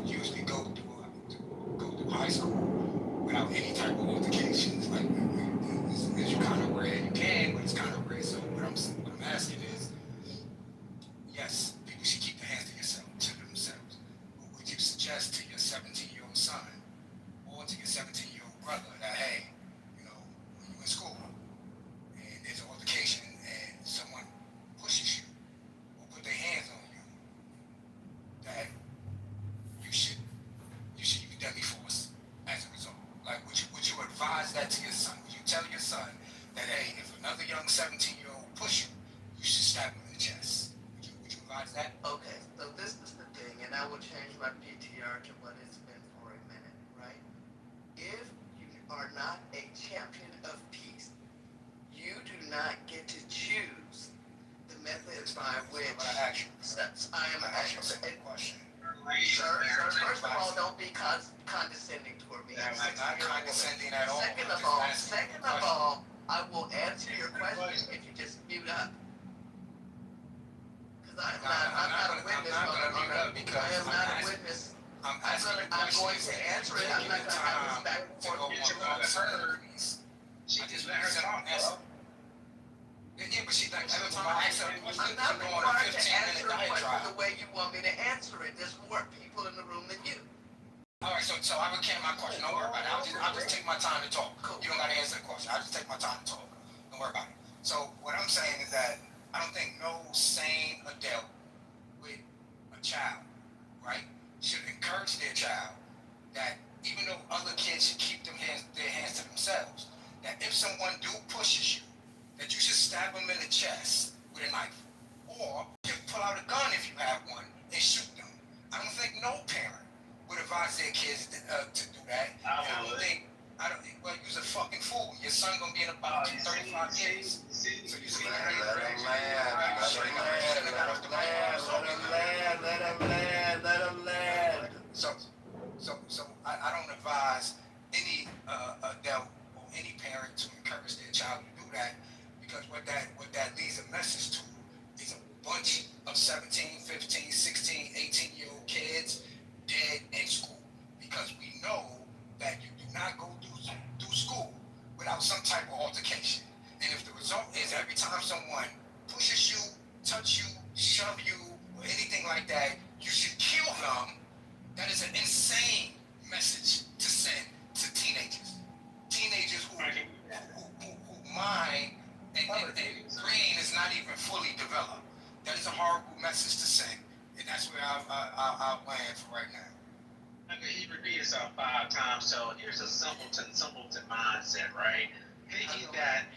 usually go through high school without any type of altercations. Like, as you kind of rare, you can, but it's kind of rare. So what I'm asking is, yes, people should keep their hands to themselves. But would you suggest to your 17-year-old son or to your 17-year-old brother that, hey, when you're in school and there's an altercation and someone pushes you or put their hands on you, that you should use deadly force as a result? Like, would you advise that to your son? Would you tell your son that, hey, if another young 17-year-old push you, you should stab him in the chest? Would you advise that? Okay, so this is the thing, and I will change my PTR to what it's been for a minute, right? If you are not a champion of peace, you do not get to choose the methods by which I am actually. Question. Sir, first of all, don't be condescending toward me. I'm not condescending at all. Second of all, I will answer your question if you just mute up. Because I'm not a witness. I am not a witness. I'm going to answer it. I'm not going to have this back and forth. She just let her talk, bro. Yeah, but she's like, every time I ask her, I'm not required to answer a question the way you want me to answer it. There's more people in the room than you. All right, so I recant my question. Don't worry about it. I'll just take my time to talk. You don't got to answer the question. I'll just take my time to talk. Don't worry about it. So what I'm saying is that I don't think no sane adult with a child, right, should encourage their child that even though other kids should keep their hands to themselves, that if someone pushes you, that you should stab them in the chest with a knife, or you pull out a gun if you have one and shoot them. I don't think no parent would advise their kids to do that. Well, you're a fucking fool. Your son gonna be in about 35 years. So you see, let him land. So I don't advise any adult or any parent to encourage their child to do that, because what that leaves a message to is a bunch of 17, 15, 16, 18-year-old kids dead in school, because we know that you do not go through school without some type of altercation. And if the result is every time someone pushes you, touch you, shove you, or anything like that, you should kill them, that is an insane message to send to teenagers. Teenagers who mind and brain is not even fully developed. That is a horrible message to send. And that's where I'll land for right now. Okay, he repeated himself 5 times, so here's a simpleton mindset, right? Thinking that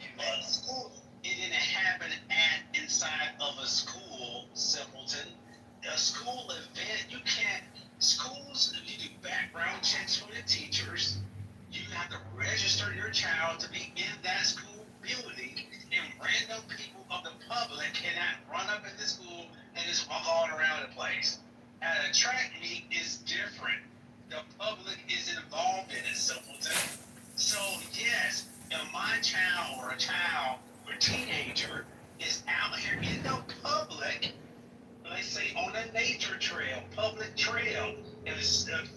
school, it didn't happen inside of a school, simpleton. A school event, you can't, schools, if you do background checks for the teachers, you have to register your child to be in that school building, and random people of the public cannot run up in the school and just walk all around the place. At a track meet is different. The public is involved in it, simpleton. So yes, if my child or a teenager is out here in the public, let's say on a nature trail, public trail, and a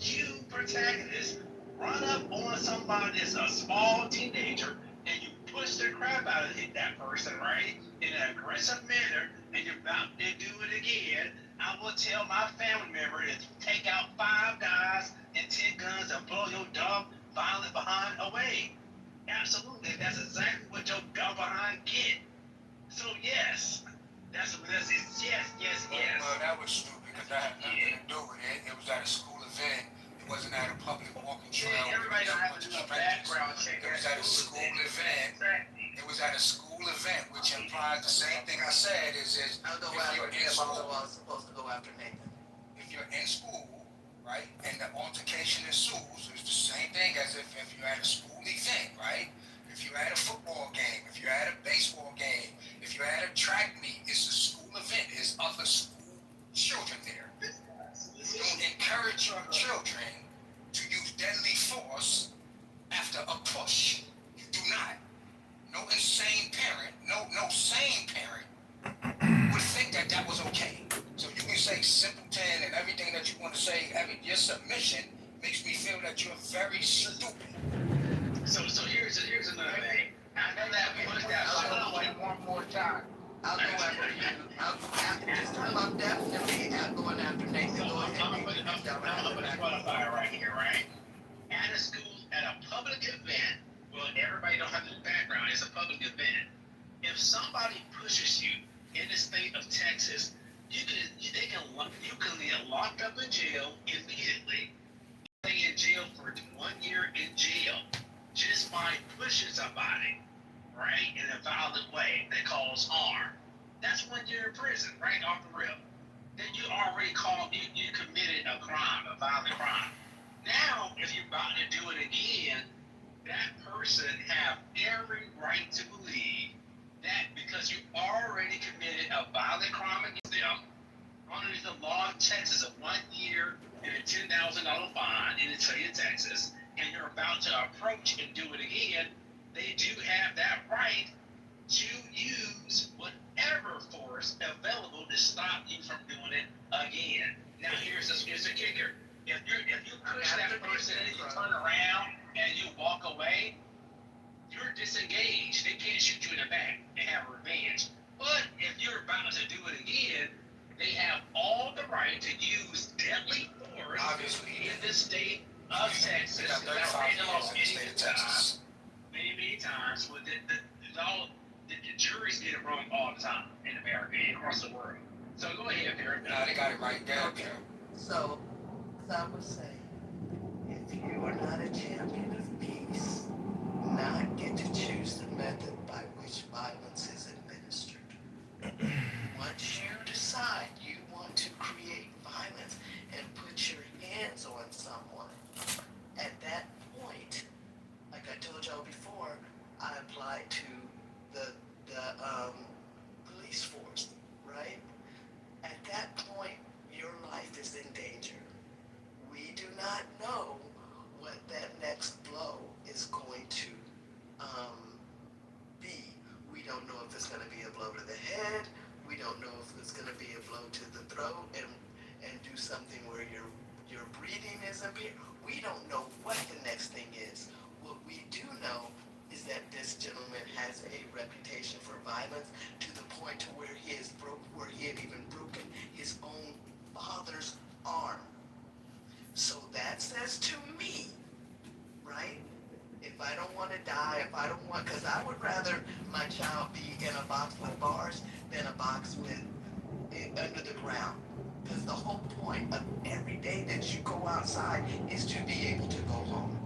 few protagonists run up on somebody somebody that's a small teenager and you push the crap out of that person, right, in an aggressive manner, and you're about to do it again, I will tell my family member to take out 5 guys and 10 guns and blow your dumb, violent behind away. Absolutely, that's exactly what your dumb behind get. So yes, that's yes. Well, that was stupid because that had nothing to do with it. It was at a school event. It wasn't at a public walking trail. Yeah, everybody don't have to do a background check. It was at a school event. It was at a school event, which implies the same thing I said is if you're in school, I was supposed to go after Nathan. if you're in school, right, and the altercation ensues, it's the same thing as if you're at a school event, right? If you're at a football game, if you're at a baseball game, if you're at a track meet, it's a school event. There's other school children there. You don't encourage your children to use deadly force after a push. You do not. No insane parent, no sane parent would think that that was okay. So you can say simpleton and everything that you want to say. Your submission makes me feel that you're very stupid. So here's another thing. I know that we put that one more time. I'll go after you. After this time, I'm definitely going after Nathan. Go ahead. I'm gonna put a qualifier right here, right? At a school, at a public event, well, everybody don't have the background. It's a public event. If somebody pushes you in the state of Texas, you can get locked up in jail immediately. Stay in jail for 1 year in jail just by pushing somebody, right, in a violent way that causes harm. That's 1 year in prison, right off the rip. Then you already you committed a crime, a violent crime. Now, if you're about to do it again, that person have every right to believe that because you already committed a violent crime against them, under the law of Texas of 1 year and a $10,000 fine in the state of Texas, and you're about to approach and do it again, they do have that right to use whatever force available to stop you from doing it again. Now here's the kicker. If you push that person and you turn around and you walk away, you're disengaged. They can't shoot you in the back and have revenge. But if you're about to do it again, they have all the right to use deadly force in the state of Texas. They got 35 years in the state of Texas. Many times, with the juries get it wrong all the time in America and across the world. So go ahead, Derek. No, they got it right there. Okay. So, as I was saying, if you are not a champion of peace, not get to choose the method by which violence is administered. Once you decide you want to create violence and put your hands on someone, at that point, like I told y'all before, I applied to the police force, right? At that point, your life is in danger. We do not know what that next blow is going to be. We don't know if it's going to be a blow to the head. We don't know if it's going to be a blow to the throat and do something where your breathing is impaired. We don't know what the next thing is. What we do know is that this gentleman has a reputation for violence to the point to where he had even broken his own father's arm. So that says to me, right? If I don't want to die, because I would rather my child be in a box with bars than a box with under the ground. Because the whole point of every day that you go outside is to be able to go home,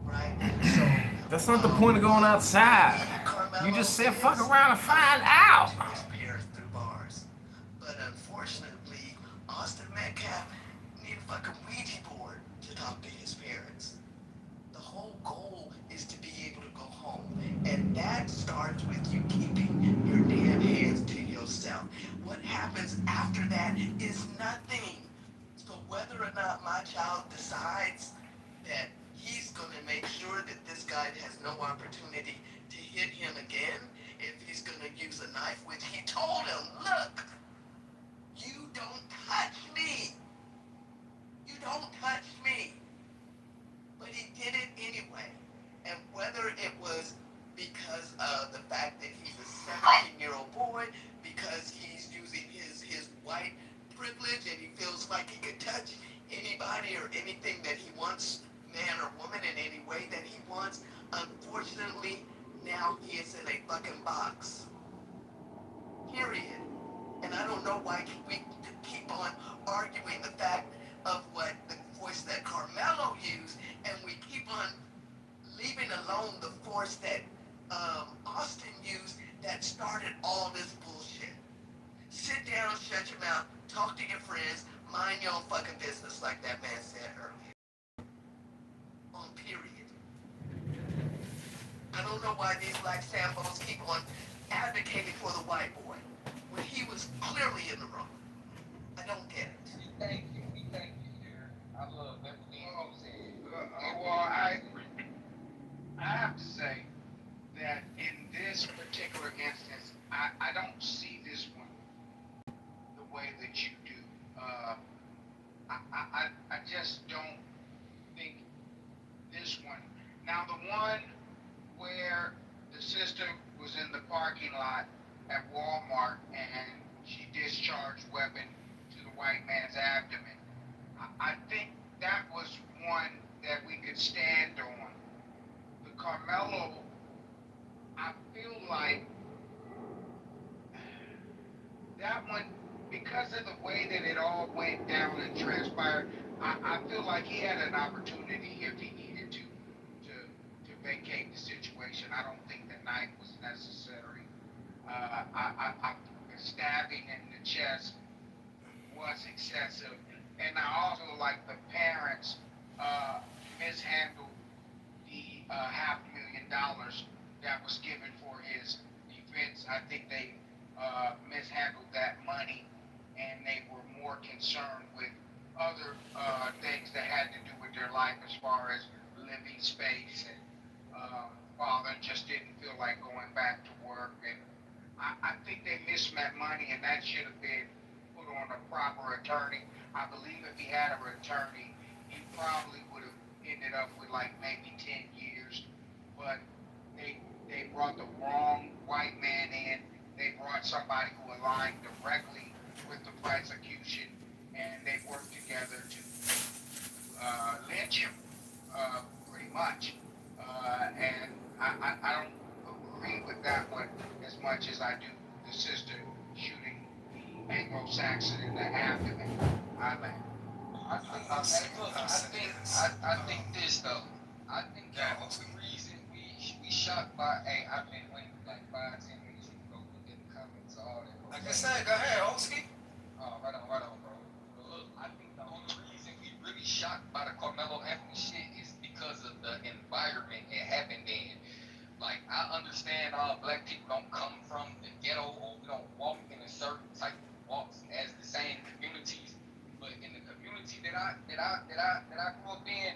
right? So that's not the point of going outside. You just said fuck around and find out. His parents through bars, but unfortunately, Austin Metcalf need a fucking Ouija board to talk to his parents. The whole goal is to be able to go home, and that starts with you keeping your damn hands to yourself. What happens after that is nothing. So whether or not my child decides that he's going to make sure that this guy has no opportunity to hit him again, if he's going to use a knife, which he told him, look, you don't touch me. You don't touch me. But he did it anyway. way that he wants. Unfortunately, now he is in a fucking box. Period. And I don't know why we keep on arguing the fact of what the voice that Carmelo used, and we keep on leaving alone the force that Austin used that started all this bullshit. Sit down, shut your mouth, talk to your friends, mind your own fucking business, like that man said earlier. On period. I don't know why these black Sambos keep on advocating for the white boy when he was clearly in the wrong. I don't get it. Thank you, dear. I love everything you said. Well, I agree. I have to say that in this particular instance, I don't see this one the way that you do. I just don't think this one. Now, the one where the sister was in the parking lot at Walmart and she discharged weapon to the white man's abdomen, I think that was one that we could stand on. The Carmelo, I feel like that one, because of the way that it all went down and transpired, I feel like he had an opportunity if he needed to vacate the situation. I don't think the knife was necessary. Stabbing in the chest was excessive, and I also like the parents mishandled the $500,000 that was given for his defense. I think they mishandled that money, and they were more concerned with other things that had to do with their life as far as living space, and father just didn't feel like going back to work, and I think they missed that money, and that should have been put on a proper attorney. I believe if he had an attorney, he probably would have ended up with like maybe 10 years, but they brought the wrong white man in. They brought somebody who aligned directly with the prosecution, and they worked together to lynch him, pretty much. And I don't agree with that one as much as I do the sister shooting the Anglo-Saxon in the abdomen. I think this though. I think the only reason we shocked by, hey, I've been waiting like 5-10 minutes to go look at the comments, all that. Like I said, go ahead, Oski. Oh, right on, bro. But look, I think the only reason we really shocked by the Carmelo Anthony shit is because of the environment it happened in. Like, I understand all black people don't come from the ghetto, or we don't walk in a certain type of walks as the same communities. But in the community that I grew up in,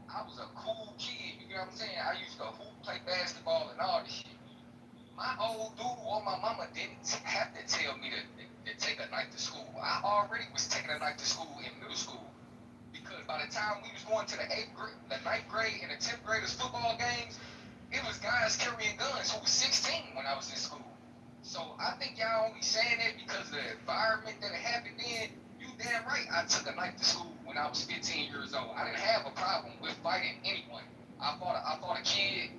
I was a cool kid. You know what I'm saying? I used to hoop, play basketball, and all this shit. My old dude or my mama didn't have to tell me to take a night to school. I already was taking a night to school in middle school. Because by the time we was going to the 9th grade, and the 10th graders football games, it was guys carrying guns who was 16 when I was in school. So I think y'all only saying that because of the environment that it happened in. You damn right, I took a knife to school when I was 15 years old. I didn't have a problem with fighting anyone. I fought a kid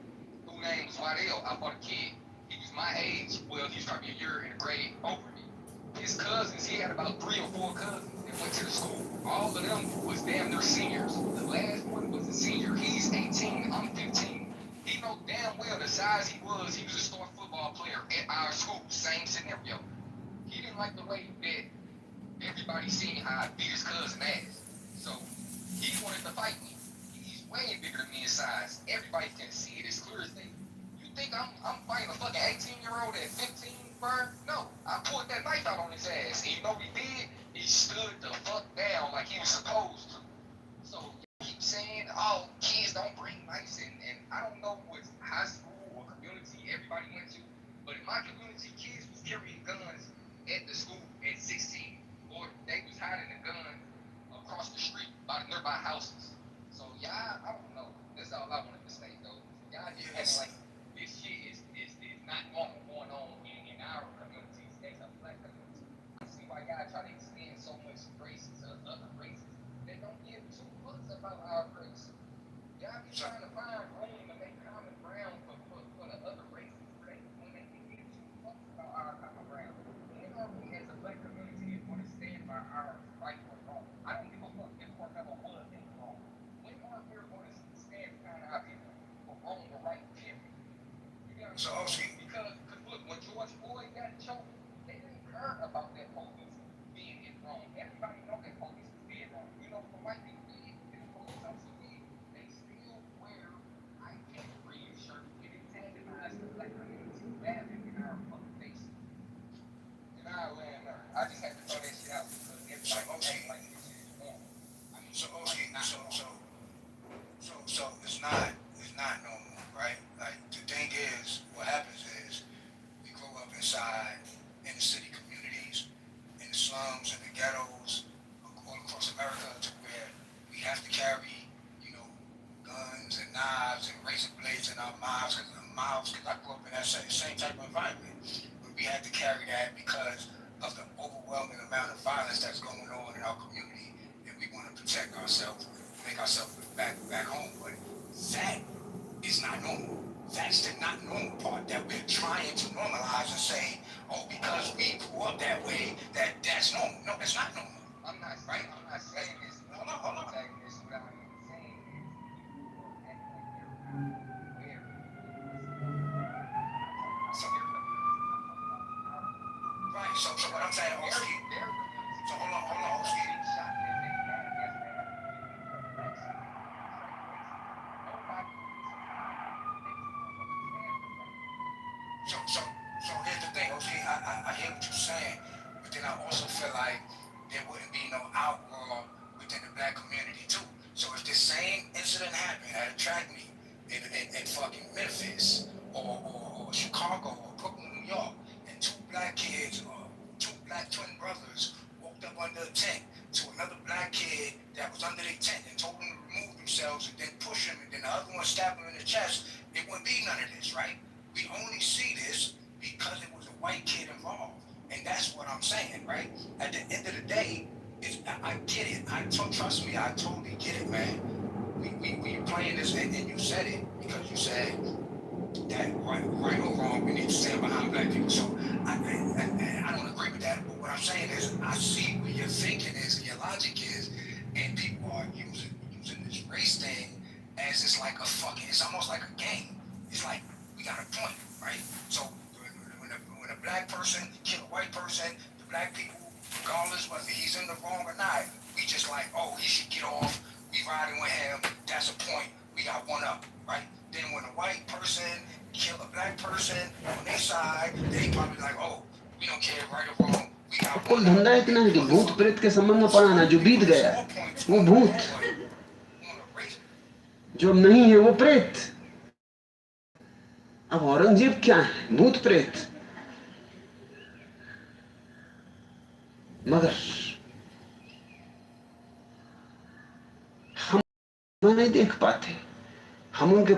whose name was Waddell. I fought a kid. He was my age. Well, he was probably a year in a grade over me. His cousins, he had about 3 or 4 cousins that went to the school. All of them was damn near seniors. The last one was a senior. He's 18, I'm 15. He know damn well the size he was a star football player at our school. Same scenario. He didn't like the way that everybody seen how I beat his cousin ass. So he wanted to fight me. He's way bigger than me in size. Everybody can see it as clear as day. You think I'm fighting a fucking 18-year-old at 15, bro? No. I pulled that knife out on his ass. And you know what he did? He stood the fuck down like he was supposed to. So keep saying, oh, kids don't bring knives in, and I don't know what high school or community everybody went to, but in my community, kids was carrying guns at the school at 16, or they was hiding a gun across the street by the nearby houses. So y'all, I don't know. That's all I wanted to say though. Y'all just acting like this shit is not normal going on in our communities as a black community. I see why y'all try to extend so much grace to other races that don't give two fucks about our race. Y'all be trying to find So, Oski. Because look, when George Floyd got choked, they didn't care about that police being in wrong. Everybody know that police was being wrong. You know what the white people did and the police officers did? They still wear I can't breathe shirts and antagonize the black community badly in our public faces. And I land there. I just had to throw that shit out because everybody act like this shit is normal. So, Oski, so it's not normal, right? Like, the thing is, what happens is, we grow up inside inner city communities, in the slums and the ghettos, all across America, to where we have to carry, guns and knives and razor blades in our mouths, because I grew up in that same type of environment, but we had to carry that because of the overwhelming amount of violence that's going on in our community, and we want to protect ourselves, make ourselves back home. But that is not normal. That's the not normal part that we're trying to normalize and say, oh, because we grew up that way, that's normal. No, that's not normal. I'm not saying this. Hold on. This. What I'm saying is, people act like they're not aware. Right. So what I'm saying, Oski. So hold on, Oski. So here's the thing, Oski. I hear what you're saying, but then I also feel like there wouldn't be no outroar within the black community too. So if this same incident happened at a track meet in fucking Memphis or Chicago or Brooklyn, New York, and two black kids or two black twin brothers walked up under a tent to another black kid that was under their tent and told them to remove themselves and then push him and then the other one stabbed him in the chest, it wouldn't be none of this, right? We only see this because it was a white kid involved. And that's what I'm saying, right? At the end of the day, I get it. Trust me, I totally get it, man. We playing this, and you said it because you said that right or wrong, we need to stand behind black people. So I don't agree with that. But what I'm saying is, I see where your thinking is, your logic is, and people are using this race thing as it's like it's almost like a game. It's like we got a point, right? So when a black person kill a white person, the black people, regardless whether he's in the wrong or not, we just like, oh, he should get off. We riding with him. That's a point. We got one up, right? Then when a white person kill a black person on their side, they probably like, oh, we don't care right or wrong. We got कुल one धंधा इतना है कि भूत प्रेत के संबंध में पढ़ाना जो बीत गया वो भूत, जो अब नहीं है वो प्रेत। अब औरंगजेब क्या है? भूत प्रेत। मगर हम नहीं देख पाते, हम उनके